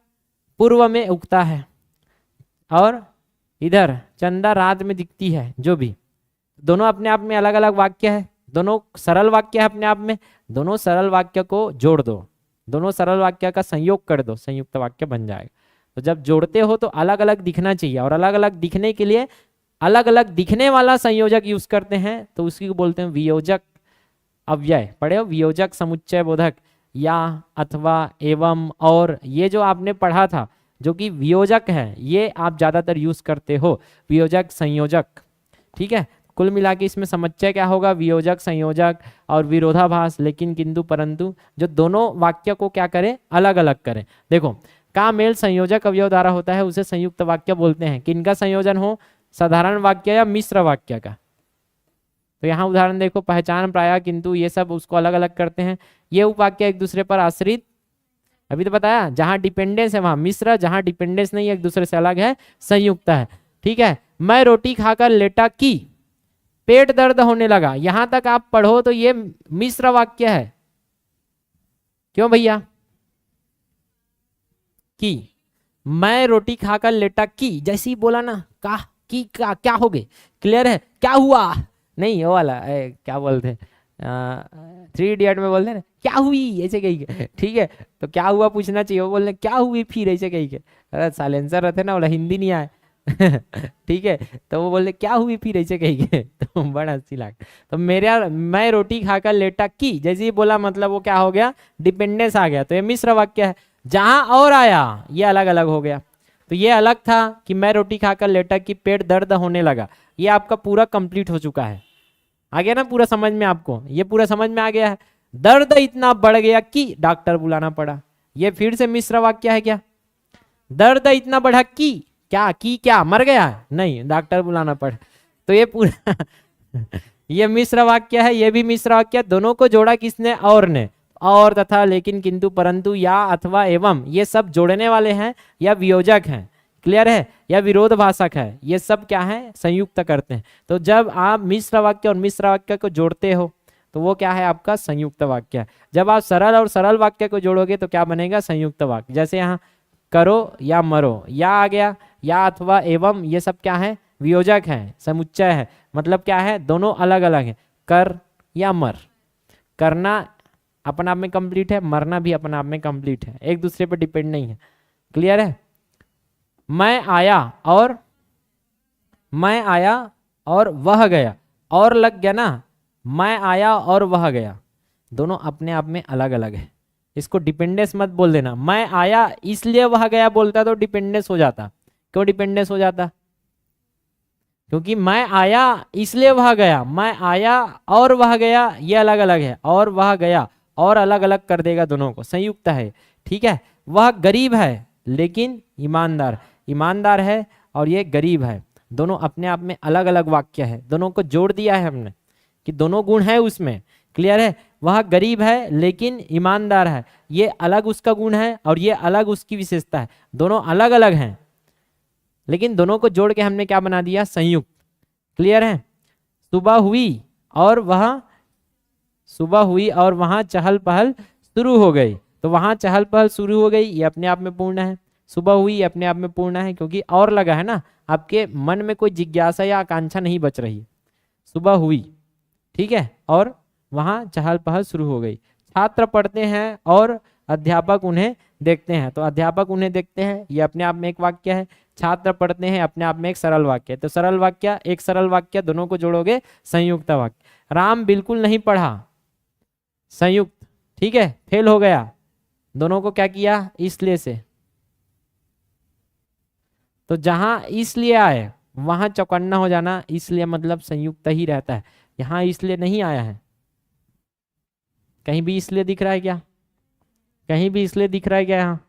पूर्व में उगता है और इधर चंदा रात में दिखती है, जो भी, दोनों अपने आप में अलग अलग वाक्य है, दोनों सरल वाक्य है अपने आप में। दोनों सरल वाक्य को जोड़ दो, दोनों सरल वाक्य का संयोग कर दो, संयुक्त वाक्य बन जाएगा। तो जब जोड़ते हो तो अलग अलग दिखना चाहिए, और अलग अलग दिखने के लिए अलग अलग दिखने वाला संयोजक यूज करते हैं, तो उसी को बोलते हैं वियोजक अव्यय। पढ़े हो, वियोजक समुच्चय बोधक, या, अथवा, एवं, और। ये जो आपने पढ़ा था जो कि वियोजक है, ये आप ज्यादातर यूज करते हो, वियोजक संयोजक। ठीक है, कुल मिला के इसमें समुच्चय क्या होगा, वियोजक संयोजक और विरोधाभास, लेकिन किंतु परंतु, जो दोनों वाक्य को क्या करें, अलग अलग करें। देखो का मेल संयोजक अवयव द्वारा होता है उसे संयुक्त वाक्य बोलते हैं। किनका संयोजन हो, साधारण वाक्य या मिश्र वाक्य का। तो यहाँ उदाहरण देखो, पहचान, प्राय, किंतु, ये सब उसको अलग अलग करते हैं। ये उपवाक्य एक दूसरे पर आश्रित, अभी तो बताया, जहां डिपेंडेंस है वहां मिश्र, जहां डिपेंडेंस नहीं है एक दूसरे से अलग है संयुक्त है। ठीक है, मैं रोटी खाकर लेटा कि पेट दर्द होने लगा, यहां तक आप पढ़ो तो ये मिश्र वाक्य है। क्यों भैया? कि मैं रोटी खाकर लेटा कि, जैसे ही बोला ना का की का, क्या हो गए, क्लियर है, क्या हुआ नहीं, वो वाला क्या बोलते हैं, 3 इडियट में बोलते हैं ना, क्या हुई, ऐसे कही। ठीक है, तो क्या हुआ पूछना चाहिए, वो बोलने क्या हुई फिर, ऐसे कही के। अरे साइलेंसर रहते ना, बोला हिंदी नहीं आए। ठीक है, तो वो बोले क्या हुई फिर, ऐसे कही। तो बड़ा हंसी लग। तो मैं रोटी खाकर लेटा कि, जैसे ही बोला मतलब वो क्या हो गया, डिपेंडेंस आ गया। तो ये मिश्र वाक्य है। जहां और आया ये अलग अलग हो गया। तो ये अलग था कि मैं रोटी खाकर लेटा कि पेट दर्द होने लगा, ये आपका पूरा कंप्लीट हो चुका है। आ गया ना पूरा समझ में आपको, ये पूरा समझ में आ गया है। दर्द इतना बढ़ गया कि डॉक्टर बुलाना पड़ा, ये फिर से मिश्र वाक्य है क्या? दर्द इतना बढ़ा कि क्या, की क्या, मर गया, नहीं, डॉक्टर बुलाना पड़ा। तो ये पूरा ये मिश्र वाक्य है, ये भी मिश्र वाक्य। दोनों को जोड़ा किसने, और ने। और, तथा, लेकिन, किंतु, परंतु, या, अथवा, एवं, ये सब जोड़ने वाले हैं या वियोजक हैं। क्लियर है, या विरोधभाषक है, ये सब क्या है, संयुक्त करते हैं। तो जब आप मिश्र वाक्य और मिश्र वाक्य को जोड़ते हो तो वो क्या है आपका संयुक्त वाक्य है। जब आप सरल और सरल वाक्य को जोड़ोगे तो क्या बनेगा संयुक्त वाक्य। जैसे यहाँ करो या मरो, या आ गया, या अथवा एवं, ये सब क्या है वियोजक है, समुच्चय है, मतलब क्या है दोनों अलग अलग है। कर या मर, करना अपने आप में कंप्लीट है, मरना भी अपने आप में कंप्लीट है, एक दूसरे पर डिपेंड नहीं है। क्लियर है। मैं आया और वह गया, और लग गया ना, मैं आया और वह गया, दोनों अपने आप में अलग अलग है। इसको डिपेंडेंस मत बोल देना। मैं आया इसलिए वह गया बोलता तो डिपेंडेंस हो जाता। क्यों डिपेंडेंस हो जाता? क्योंकि मैं आया इसलिए वह गया, मैं आया और वह गया ये अलग अलग है, और वह गया और अलग अलग कर देगा दोनों को, संयुक्त है। ठीक है। वह गरीब है लेकिन ईमानदार, ईमानदार है और ये गरीब है, दोनों अपने आप में अलग अलग वाक्य है, दोनों को जोड़ दिया है हमने कि दोनों गुण है उसमें। क्लियर है। वह गरीब है लेकिन ईमानदार है, ये अलग उसका गुण है और ये अलग उसकी विशेषता है, दोनों अलग अलग हैं, लेकिन दोनों को जोड़ के हमने क्या बना दिया संयुक्त। क्लियर है। सुबह हुई और वहां चहल पहल शुरू हो गई, तो वहां चहल पहल शुरू हो गई, ये अपने आप में पूर्ण है। सुबह हुई ये अपने आप में पूर्ण है, क्योंकि और लगा है ना, आपके मन में कोई जिज्ञासा या आकांक्षा नहीं बच रही है। सुबह हुई, ठीक है, और वहां चहल पहल शुरू हो गई। छात्र पढ़ते हैं और अध्यापक उन्हें देखते हैं, तो अध्यापक उन्हें देखते हैं ये अपने आप में एक वाक्य है, छात्र पढ़ते हैं अपने आप में एक सरल वाक्य है। तो सरल वाक्य एक सरल वाक्य, दोनों को जोड़ोगे संयुक्त वाक्य। राम बिल्कुल नहीं पढ़ा, संयुक्त, ठीक है, फेल हो गया, दोनों को क्या किया इसलिए से, तो जहां इसलिए आए वहां चौकन्ना हो जाना, इसलिए मतलब संयुक्त ही रहता है, यहां इसलिए नहीं आया है। कहीं भी इसलिए दिख रहा है क्या? कहीं भी इसलिए दिख रहा है क्या? यहाँ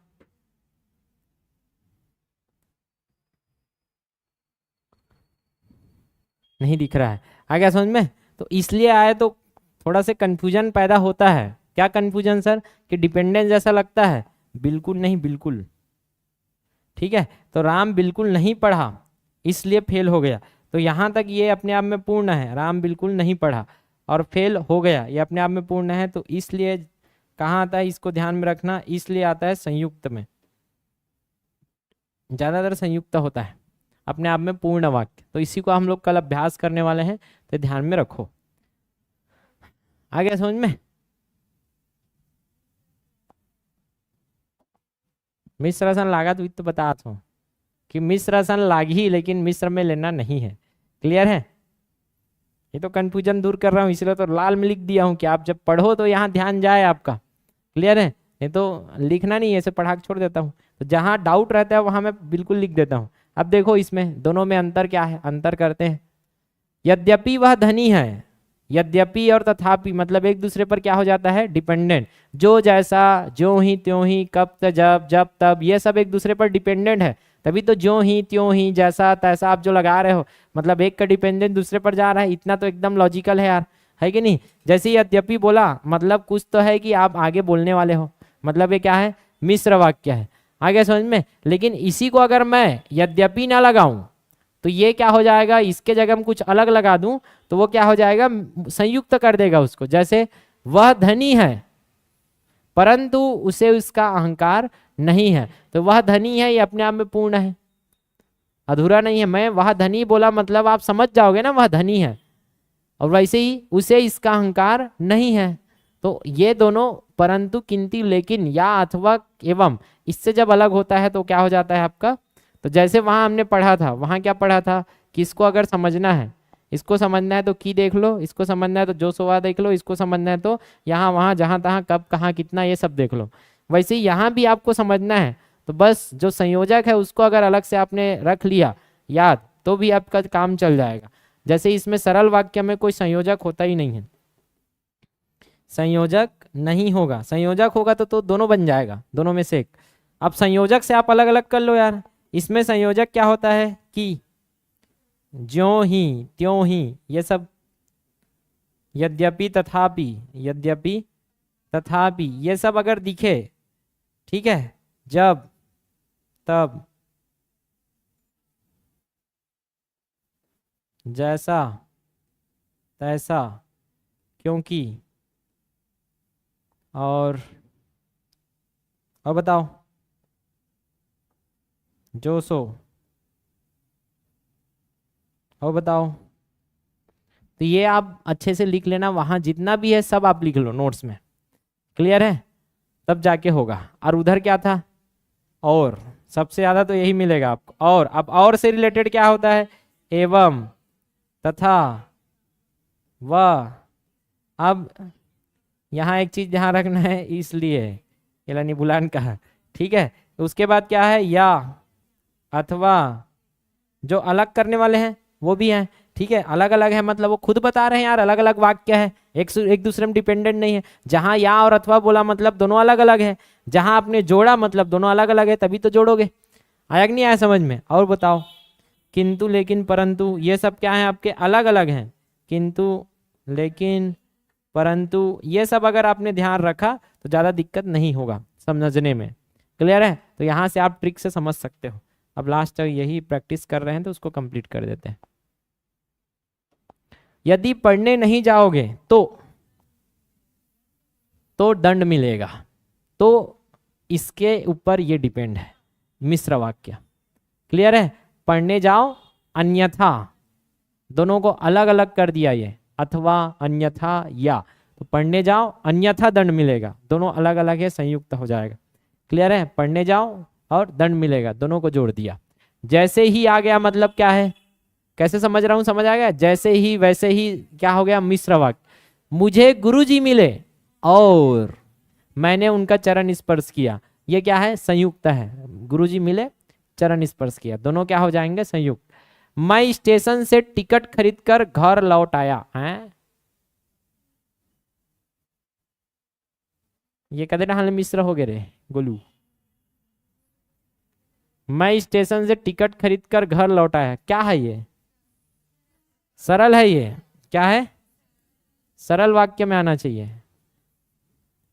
नहीं दिख रहा है। आ गया समझ में? तो इसलिए आए तो थोड़ा सा कंफ्यूजन पैदा होता है। क्या कंफ्यूजन सर? कि डिपेंडेंस जैसा लगता है, बिल्कुल नहीं, बिल्कुल। ठीक है। तो राम बिल्कुल नहीं पढ़ा इसलिए फेल हो गया, तो यहां तक ये अपने आप में पूर्ण है, राम बिल्कुल नहीं पढ़ा और फेल हो गया ये अपने आप में पूर्ण है, तो इसलिए कहाँ आता है, इसको ध्यान में रखना, इसलिए आता है संयुक्त में, ज्यादातर संयुक्त होता है अपने आप में पूर्ण वाक्य। तो इसी को हम लोग कल अभ्यास करने वाले हैं, तो ध्यान में रखो। आ गया समझ में? मिश्र आसन लागा तो बता हूँ कि मिश्र आसन लागी, लेकिन मिश्र में लेना नहीं है। क्लियर है? ये तो कंफ्यूजन दूर कर रहा हूँ, इसलिए तो लाल में लिख दिया हूँ कि आप जब पढ़ो तो यहाँ ध्यान जाए आपका। क्लियर है? नहीं तो लिखना नहीं है, ऐसे पढ़ा के छोड़ देता हूँ, तो जहाँ डाउट रहता है वहां मैं बिल्कुल लिख देता हूँ। अब देखो इसमें दोनों में अंतर क्या है, अंतर करते हैं। यद्यपि वह धनी है, यद्यपि और तथापि मतलब एक दूसरे पर क्या हो जाता है डिपेंडेंट, जो जैसा, ज्यों ही त्यों ही, कब जब, जब तब, ये सब एक दूसरे पर डिपेंडेंट है। तभी तो ज्यों ही त्यों ही, जैसा तैसा आप जो लगा रहे हो, मतलब एक का डिपेंडेंट दूसरे पर जा रहा है, इतना तो एकदम लॉजिकल है यार, है कि नहीं? जैसे यद्यपि बोला मतलब कुछ तो है कि आप आगे बोलने वाले हो, मतलब ये क्या है मिश्र वाक्य है। आगे समझ में? लेकिन इसी को अगर मैं यद्यपि ना लगाऊं तो ये क्या हो जाएगा, इसके जगह में कुछ अलग लगा दूं तो वो क्या हो जाएगा, संयुक्त कर देगा उसको। जैसे वह धनी है परंतु उसे उसका अहंकार नहीं है, तो वह धनी है ये अपने आप में पूर्ण है, अधूरा नहीं है। मैं वह धनी बोला मतलब आप समझ जाओगे ना वह धनी है, और वैसे ही उसे इसका अहंकार नहीं है, तो ये दोनों परंतु, किंतु, लेकिन, या, अथवा, एवं, इससे जब अलग होता है तो क्या हो जाता है आपका। तो जैसे वहां हमने पढ़ा था, वहां क्या पढ़ा था कि इसको अगर समझना है, इसको समझना है तो की देख लो, इसको समझना है तो जो सोवा देख लो, इसको समझना है तो यहाँ वहां जहां तहां कब कहाँ कितना ये सब देख लो। वैसे ही यहाँ भी आपको समझना है, तो बस जो संयोजक है उसको अगर अलग से आपने रख लिया याद, तो भी आपका काम चल जाएगा। जैसे इसमें सरल वाक्य में कोई संयोजक होता ही नहीं है, संयोजक नहीं होगा, संयोजक होगा तो दोनों बन जाएगा, दोनों में से एक। अब संयोजक से आप अलग अलग कर लो यार। इसमें संयोजक क्या होता है कि ज्यों ही त्यों ही, ये सब, यद्यपि तथापि, यद्यपि तथापि, ये सब अगर दिखे, ठीक है, जब, तब, जैसा, तैसा, क्योंकि, और बताओ, जो सो, और बताओ। तो ये आप अच्छे से लिख लेना, वहां जितना भी है सब आप लिख लो नोट्स में, क्लियर है, तब जाके होगा। और उधर क्या था, और, सबसे ज्यादा तो यही मिलेगा आपको। और अब और से रिलेटेड क्या होता है, एवं, तथा, वह। अब यहाँ एक चीज ध्यान रखना है, इसलिए यानी बुलान कहा, ठीक है। उसके बाद क्या है, या, अथवा, जो अलग करने वाले हैं वो भी हैं, ठीक है। अलग अलग है मतलब वो खुद बता रहे हैं यार, अलग अलग वाक्य है, एक दूसरे में डिपेंडेंट नहीं है। जहां या और अथवा बोला मतलब दोनों अलग अलग है, जहां आपने जोड़ा मतलब दोनों अलग अलग है, तभी तो जोड़ोगे। आया कि नहीं आया समझ में। और बताओ, किंतु, लेकिन, परंतु, ये सब क्या है आपके, अलग अलग हैं। किंतु, लेकिन, परंतु, ये सब अगर आपने ध्यान रखा तो ज्यादा दिक्कत नहीं होगा समझने में, क्लियर है। तो यहाँ से आप ट्रिक से समझ सकते हो। अब लास्ट तक यही प्रैक्टिस कर रहे हैं तो उसको कंप्लीट कर देते हैं। यदि पढ़ने नहीं जाओगे तो दंड मिलेगा। तो इसके ऊपर ये डिपेंड है, मिश्र वाक्य, क्लियर है। पढ़ने जाओ, अन्यथा, दोनों को अलग अलग कर दिया ये, अथवा, अन्यथा, या। तो पढ़ने जाओ अन्यथा दंड मिलेगा, दोनों अलग अलग है, संयुक्त हो जाएगा, क्लियर है। पढ़ने जाओ और दंड मिलेगा, दोनों को जोड़ दिया। जैसे ही आ गया मतलब क्या है, कैसे समझ रहा हूं, समझ आ गया। जैसे ही वैसे ही क्या हो गया, मिश्र वाक्य। मुझे गुरुजी मिले और मैंने उनका चरण स्पर्श किया, ये क्या है, संयुक्त है। गुरुजी मिले, चरण स्पर्श किया, दोनों क्या हो जाएंगे, संयुक्त। मैं स्टेशन से टिकट खरीदकर घर लौट आया है, ये कदे हाल मिश्र हो गए रे गोलू। मैं स्टेशन से टिकट खरीदकर घर लौट आया, क्या है ये, सरल है ये, क्या है, सरल वाक्य में आना चाहिए।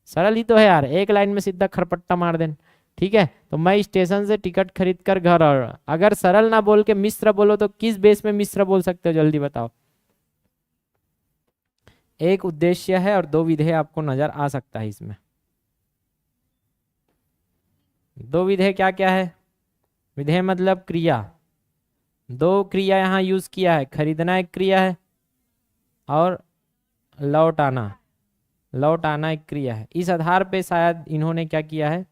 सरल ही तो है यार, एक लाइन में सीधा खरपट्टा मार देन, ठीक है। तो मैं स्टेशन से टिकट खरीद कर घर, और अगर सरल ना बोल के मिश्र बोलो तो किस बेस में मिश्र बोल सकते हो, जल्दी बताओ। एक उद्देश्य है और दो विधेय आपको नजर आ सकता है इसमें। दो विधेय क्या क्या है, विधेय मतलब क्रिया, दो क्रिया यहाँ यूज किया है, खरीदना एक क्रिया है और लौट आना एक क्रिया है। इस आधार पे शायद इन्होंने क्या किया है,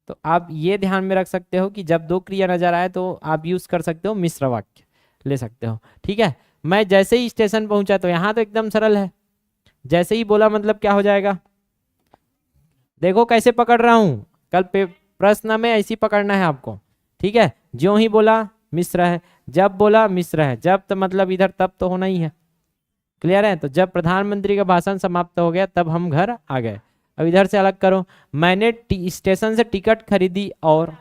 तो आप ये ध्यान में रख सकते हो कि जब दो क्रिया नजर आए तो आप यूज कर सकते हो मिश्र वाक्य ले सकते हो, ठीक है। मैं जैसे ही स्टेशन पहुंचा, तो यहाँ तो एकदम सरल है, जैसे ही बोला मतलब क्या हो जाएगा, देखो कैसे पकड़ रहा हूं, कल प्रश्न में ऐसी पकड़ना है आपको, ठीक है। ज्यों ही बोला मिश्र है, जब बोला मिश्र है, जब तो मतलब इधर तब तो होना ही है, क्लियर है। तो जब प्रधानमंत्री का भाषण समाप्त हो गया तब हम घर आ गए। अब इधर से अलग करो, मैंने स्टेशन से टिकट खरीदी और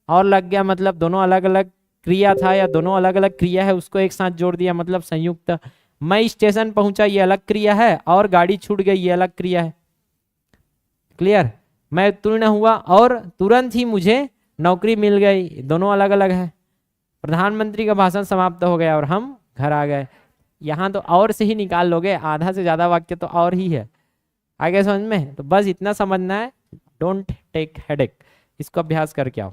लग गया मतलब दोनों अलग अलग क्रिया था या दोनों अलग अलग क्रिया है, उसको एक साथ जोड़ दिया मतलब संयुक्त। मैं स्टेशन पहुंचा ये अलग क्रिया है और गाड़ी छूट गई ये अलग क्रिया है, क्लियर। मैं उत्तीर्ण हुआ और तुरंत ही मुझे नौकरी मिल गई, दोनों अलग अलग है। प्रधानमंत्री का भाषण समाप्त हो गया और हम घर आ गए, यहाँ तो और से ही निकाल लोगे, आधा से ज्यादा वाक्य तो और ही है, आगे समझ में। तो बस इतना समझना है, डोंट टेक हेडेक, इसको अभ्यास करके आओ।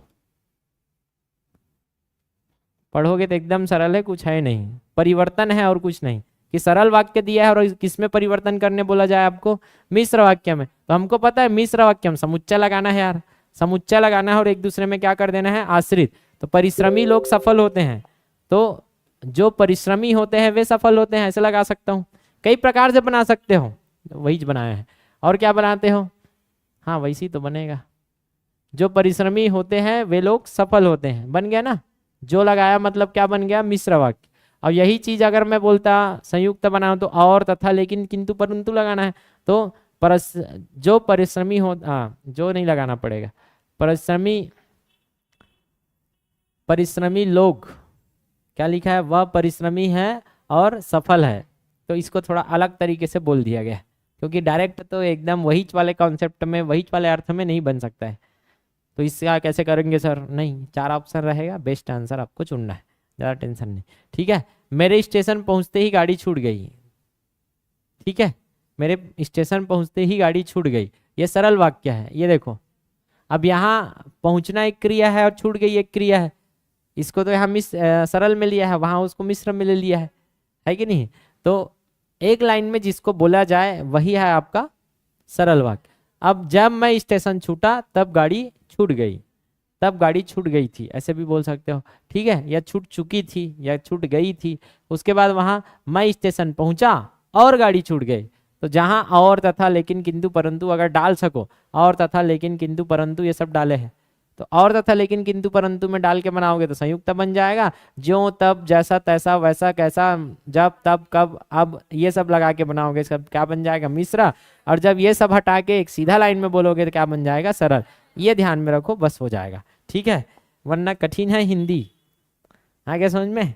पढ़ोगे तो एकदम सरल है, कुछ है नहीं, परिवर्तन है और कुछ नहीं। कि सरल वाक्य दिया है और किसमें परिवर्तन करने बोला जाए आपको, मिश्र वाक्य में। तो हमको पता है मिश्र वाक्य में समुच्चय लगाना है यार, समुच्चय लगाना है और एक दूसरे में क्या कर देना है, आश्रित। तो परिश्रमी लोग सफल होते हैं, तो जो परिश्रमी होते हैं वे सफल होते हैं, ऐसे लगा सकता हूँ। कई प्रकार से बना सकते हो, वही बनाया है। और क्या बनाते हो, हाँ वैसे ही तो बनेगा, जो परिश्रमी होते हैं वे लोग सफल होते हैं, बन गया ना। जो लगाया मतलब क्या बन गया, मिश्र वाक्य। और यही चीज अगर मैं बोलता संयुक्त बनाऊं तो और, तथा, लेकिन, किंतु, परंतु लगाना है। तो जो परिश्रमी हो, जो नहीं लगाना पड़ेगा, परिश्रमी लोग, क्या लिखा है, वह परिश्रमी है और सफल है। तो इसको थोड़ा अलग तरीके से बोल दिया गया, क्योंकि डायरेक्ट तो एकदम वही वाले कॉन्सेप्ट में, वही वाले अर्थ में नहीं बन सकता है। तो इससे कैसे करेंगे सर, नहीं, 4 ऑप्शन रहेगा, बेस्ट आंसर आपको चुनना है, ज़्यादा टेंशन नहीं, ठीक है। मेरे स्टेशन पहुंचते ही गाड़ी छूट गई, ठीक है, मेरे स्टेशन पहुंचते ही गाड़ी छूट गई, ये सरल वाक्य है। ये देखो, अब यहाँ पहुंचना एक क्रिया है और छूट गई एक क्रिया है। इसको तो यहाँ सरल में लिया है, वहां उसको मिश्र में ले लिया है कि नहीं? तो एक लाइन में जिसको बोला जाए वही है आपका सरल वाक्य। अब जब मैं स्टेशन छूटा तब गाड़ी छूट गई, तब गाड़ी छूट गई थी, ऐसे भी बोल सकते हो, ठीक है, या छूट चुकी थी या छूट गई थी। उसके बाद वहां मैं स्टेशन पहुंचा और गाड़ी छूट गई। तो जहां और तथा लेकिन किंतु परंतु अगर डाल सको, और तथा लेकिन किंतु परंतु ये सब डाले हैं, तो और तथा लेकिन किंतु परंतु में डाल के बनाओगे तो संयुक्त बन जाएगा। ज्यों तब जैसा तैसा वैसा कैसा जब तब कब अब ये सब लगा के बनाओगे सब क्या बन जाएगा? मिश्रा। और जब ये सब हटा के एक सीधा लाइन में बोलोगे तो क्या बन जाएगा? सरल। ये ध्यान में रखो, बस हो जाएगा, ठीक है, वरना कठिन है हिंदी। आगे समझ में?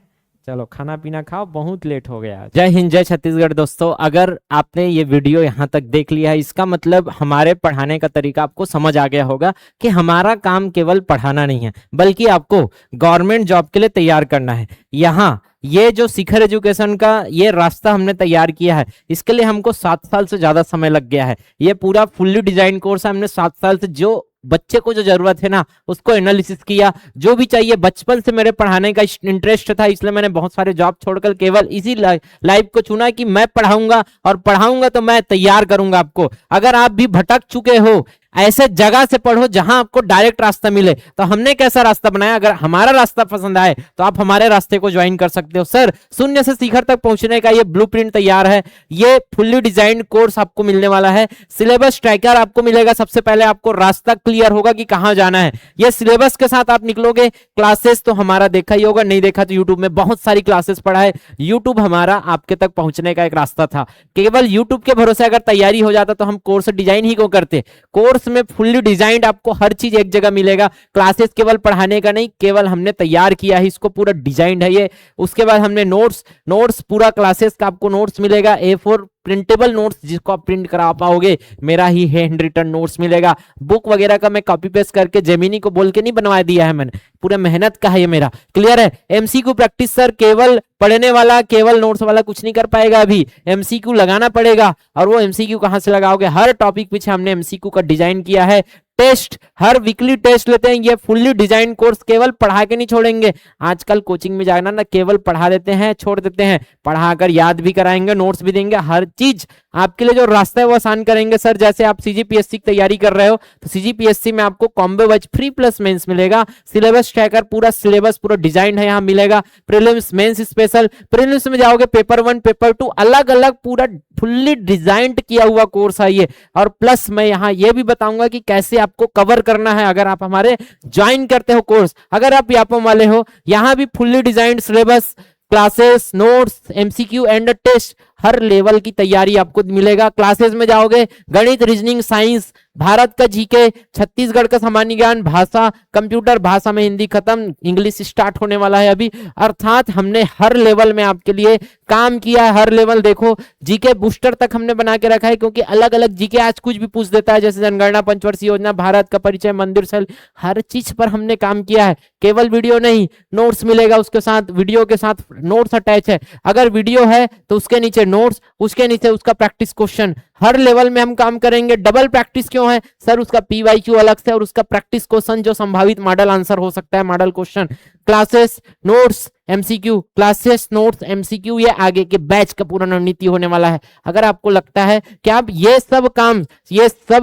चलो खाना पीना खाओ, बहुत लेट हो गया। जय हिंद, जय छत्तीसगढ़। दोस्तों, अगर आपने ये वीडियो यहाँ तक देख लिया है, इसका मतलब हमारे पढ़ाने का तरीका आपको समझ आ गया होगा कि हमारा काम केवल पढ़ाना नहीं है, बल्कि आपको गवर्नमेंट जॉब के लिए तैयार करना है। यहाँ ये जो शिखर एजुकेशन का ये रास्ता हमने तैयार किया है, इसके लिए हमको 7 साल से ज्यादा समय लग गया है। ये पूरा फुल्ली डिजाइन कोर्स है, हमने 7 साल से जो बच्चे को जो जरूरत है ना उसको एनालिसिस किया, जो भी चाहिए। बचपन से मेरे पढ़ाने का इंटरेस्ट था, इसलिए मैंने बहुत सारे जॉब छोड़कर केवल इसी लाइफ को चुना कि मैं पढ़ाऊंगा, और पढ़ाऊंगा तो मैं तैयार करूंगा आपको। अगर आप भी भटक चुके हो, ऐसे जगह से पढ़ो जहां आपको डायरेक्ट रास्ता मिले। तो हमने कैसा रास्ता बनाया, अगर हमारा रास्ता पसंद आए तो आप हमारे रास्ते को ज्वाइन कर सकते हो। सर, शून्य से शिखर तक पहुंचने का ये ब्लूप्रिंट तैयार है, ये फुल्ली डिजाइंड कोर्स आपको मिलने वाला है। सिलेबस ट्रैकर आपको मिलेगा, सबसे पहले आपको रास्ता क्लियर होगा कि कहां जाना है। ये सिलेबस के साथ आप निकलोगे। क्लासेस तो हमारा देखा ही होगा, नहीं देखा तो यूट्यूब में बहुत सारी क्लासेस पढ़ा है। यूट्यूब हमारा आपके तक पहुंचने का एक रास्ता था। केवल यूट्यूब के भरोसे अगर तैयारी हो जाता तो हम कोर्स डिजाइन ही क्यों करते? कोर्स में फुल्ली डिजाइंड आपको हर चीज एक जगह मिलेगा। क्लासेस केवल पढ़ाने का नहीं, केवल हमने तैयार किया है इसको, पूरा डिजाइंड है ये। उसके बाद हमने नोट्स पूरा क्लासेस का आपको नोट्स मिलेगा, A4 प्रिंटेबल नोट्स जिसको आप प्रिंट करा पाओगे, मेरा ही हैंड रिटन नोट्स मिलेगा। बुक वगैरह का मैं कॉपी पेस्ट करके जेमिनी को बोल के नहीं बनवा दिया है मैंने, पूरा मेहनत का है ये मेरा। क्लियर है? MCQ प्रैक्टिस सर केवल पढ़ने वाला, केवल नोट्स वाला कुछ नहीं कर पाएगा, अभी MCQ लगाना पड़ेगा। और वो MCQ कहां से लगाओगे? हर टॉपिक पीछे हमने MCQ का डिजाइन किया है। टेस्ट, हर वीकली टेस्ट लेते हैं। ये फुल्ली डिजाइन कोर्स केवल पढ़ा के नहीं छोड़ेंगे। आजकल कोचिंग में जाना ना, केवल पढ़ा देते हैं, छोड़ देते हैं। पढ़ाकर याद भी कराएंगे, नोट्स भी देंगे, हर चीज आपके लिए जो रास्ता है वो आसान करेंगे। सर, जैसे आप CGPSC की तैयारी कर रहे हो तो CGPSC में आपको combo batch free plus mains मिलेगा। सिलेबस ट्रैकर, पूरा सिलेबस पूरा डिजाइन है, यहाँ मिलेगा। Prelims, mains special. प्रीलिम्स में जाओगे पेपर 1 पेपर 2 अलग अलग पूरा फुल्ली डिजाइंड किया हुआ कोर्स है ये। और प्लस मैं यहाँ ये भी बताऊंगा कि कैसे आपको कवर करना है अगर आप हमारे ज्वाइन करते हो कोर्स। अगर आप यापम वाले हो, यहाँ भी fully designed syllabus, classes, notes, MCQ and test, हर लेवल की तैयारी आपको मिलेगा। क्लासेस में जाओगे, गणित, रीजनिंग, साइंस, भारत का जीके, छत्तीसगढ़ का सामान्य ज्ञान, भाषा, कंप्यूटर, भाषा में हिंदी खत्म, इंग्लिश स्टार्ट होने वाला है अभी। अर्थात हमने हर लेवल में आपके लिए काम किया है। हर लेवल देखो, जीके बूस्टर तक हमने बना के रखा है, क्योंकि अलग अलग जीके आज कुछ भी पूछ देता है, जैसे जनगणना, पंचवर्षीय योजना, भारत का परिचय, मंदिर सेल, हर चीज पर हमने काम किया है। केवल वीडियो नहीं, नोट्स मिलेगा उसके साथ, वीडियो के साथ नोट्स अटैच है। अगर वीडियो है तो उसके नीचे नोट्स, उसके नीचे उसका प्रैक्टिस क्वेश्चन। हर लेवल में हम काम करेंगे। डबल प्रैक्टिस क्यों है सर? उसका PYQ अलग से और उसका प्रैक्टिस क्वेश्चन जो संभावित मॉडल आंसर हो सकता है, model question. Classes, notes, MCQ, classes, notes, MCQ, ये आगे के बैच का पूरा रणनीति होने वाला है। अगर आपको लगता है कि आप ये सब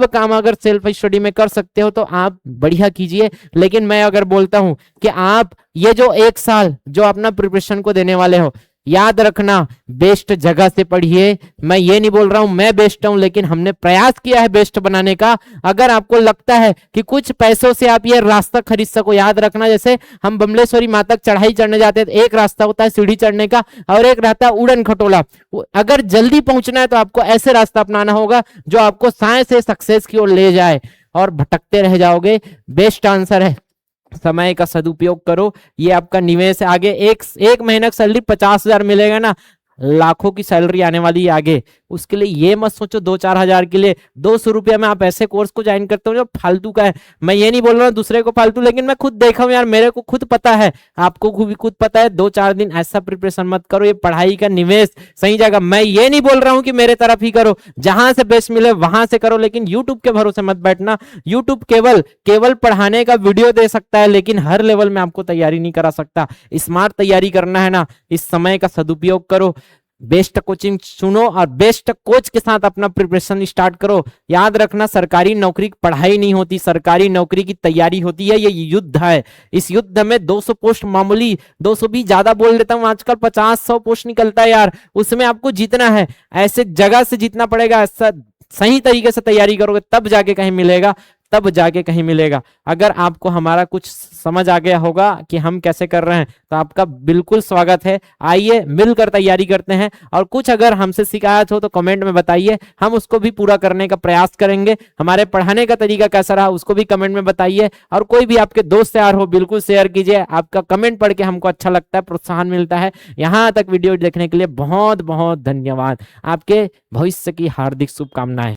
काम अगर सेल्फ स्टडी में कर सकते हो तो आप बढ़िया कीजिए। लेकिन मैं अगर बोलता हूं कि आप ये जो 1 साल जो अपना प्रिपरेशन को देने वाले हो, याद रखना बेस्ट जगह से पढ़िए। मैं ये नहीं बोल रहा हूं मैं बेस्ट हूं, लेकिन हमने प्रयास किया है बेस्ट बनाने का। अगर आपको लगता है कि कुछ पैसों से आप ये रास्ता खरीद सको, याद रखना जैसे हम बमलेश्वरी माँ तक चढ़ाई चढ़ने जाते हैं, एक रास्ता होता है सीढ़ी चढ़ने का और एक रहता है उड़न खटोला। अगर जल्दी पहुंचना है तो आपको ऐसे रास्ता अपनाना होगा जो आपको साइंस से सक्सेस की ओर ले जाए, और भटकते रह जाओगे। बेस्ट आंसर है समय का सदुपयोग करो, ये आपका निवेश है। आगे एक महीना का सैलरी 50,000 मिलेगा ना, लाखों की सैलरी आने वाली है आगे, उसके लिए ये मत सोचो 2-4 हजार के लिए 200 रुपया में आप ऐसे कोर्स को ज्वाइन करते हो जो फालतू का है। मैं ये नहीं बोल रहा हूँ दूसरे को फालतू, लेकिन मैं खुद देखा हूँ यार, मेरे को खुद पता है, आपको भी खुद पता है। 2-4 दिन ऐसा प्रिपरेशन मत करो, ये पढ़ाई का निवेश सही जगह, मैं ये नहीं बोल रहा हूँ कि मेरे तरफ ही करो, जहां से बेस्ट मिले वहां से करो, लेकिन यूट्यूब के भरोसे मत बैठना। यूट्यूब केवल केवल पढ़ाने का वीडियो दे सकता है, लेकिन हर लेवल में आपको तैयारी नहीं करा सकता। स्मार्ट तैयारी करना है ना, इस समय का सदुपयोग करो, बेस्ट कोचिंग चुनो और बेस्ट कोच के साथ अपना प्रिपरेशन स्टार्ट करो। याद रखना, सरकारी नौकरी की पढ़ाई नहीं होती, सरकारी नौकरी की तैयारी होती है। ये युद्ध है, इस युद्ध में 200 पोस्ट मामूली, 200 भी ज्यादा बोल देता हूं, आजकल 50-100 पोस्ट निकलता है यार, उसमें आपको जीतना है, ऐसे जगह से जीतना पड़ेगा। ऐसा सही तरीके से तैयारी करोगे तब जाके कहीं मिलेगा, तब जाके कहीं मिलेगा। अगर आपको हमारा कुछ समझ आ गया होगा कि हम कैसे कर रहे हैं तो आपका बिल्कुल स्वागत है, आइए मिलकर तैयारी करते हैं। और कुछ अगर हमसे शिकायत हो तो कमेंट में बताइए, हम उसको भी पूरा करने का प्रयास करेंगे। हमारे पढ़ाने का तरीका कैसा रहा उसको भी कमेंट में बताइए, और कोई भी आपके दोस्त यार हो बिल्कुल शेयर कीजिए, आपका कमेंट पढ़ के हमको अच्छा लगता है, प्रोत्साहन मिलता है। यहाँ तक वीडियो देखने के लिए बहुत बहुत धन्यवाद, आपके भविष्य की हार्दिक शुभकामनाएं।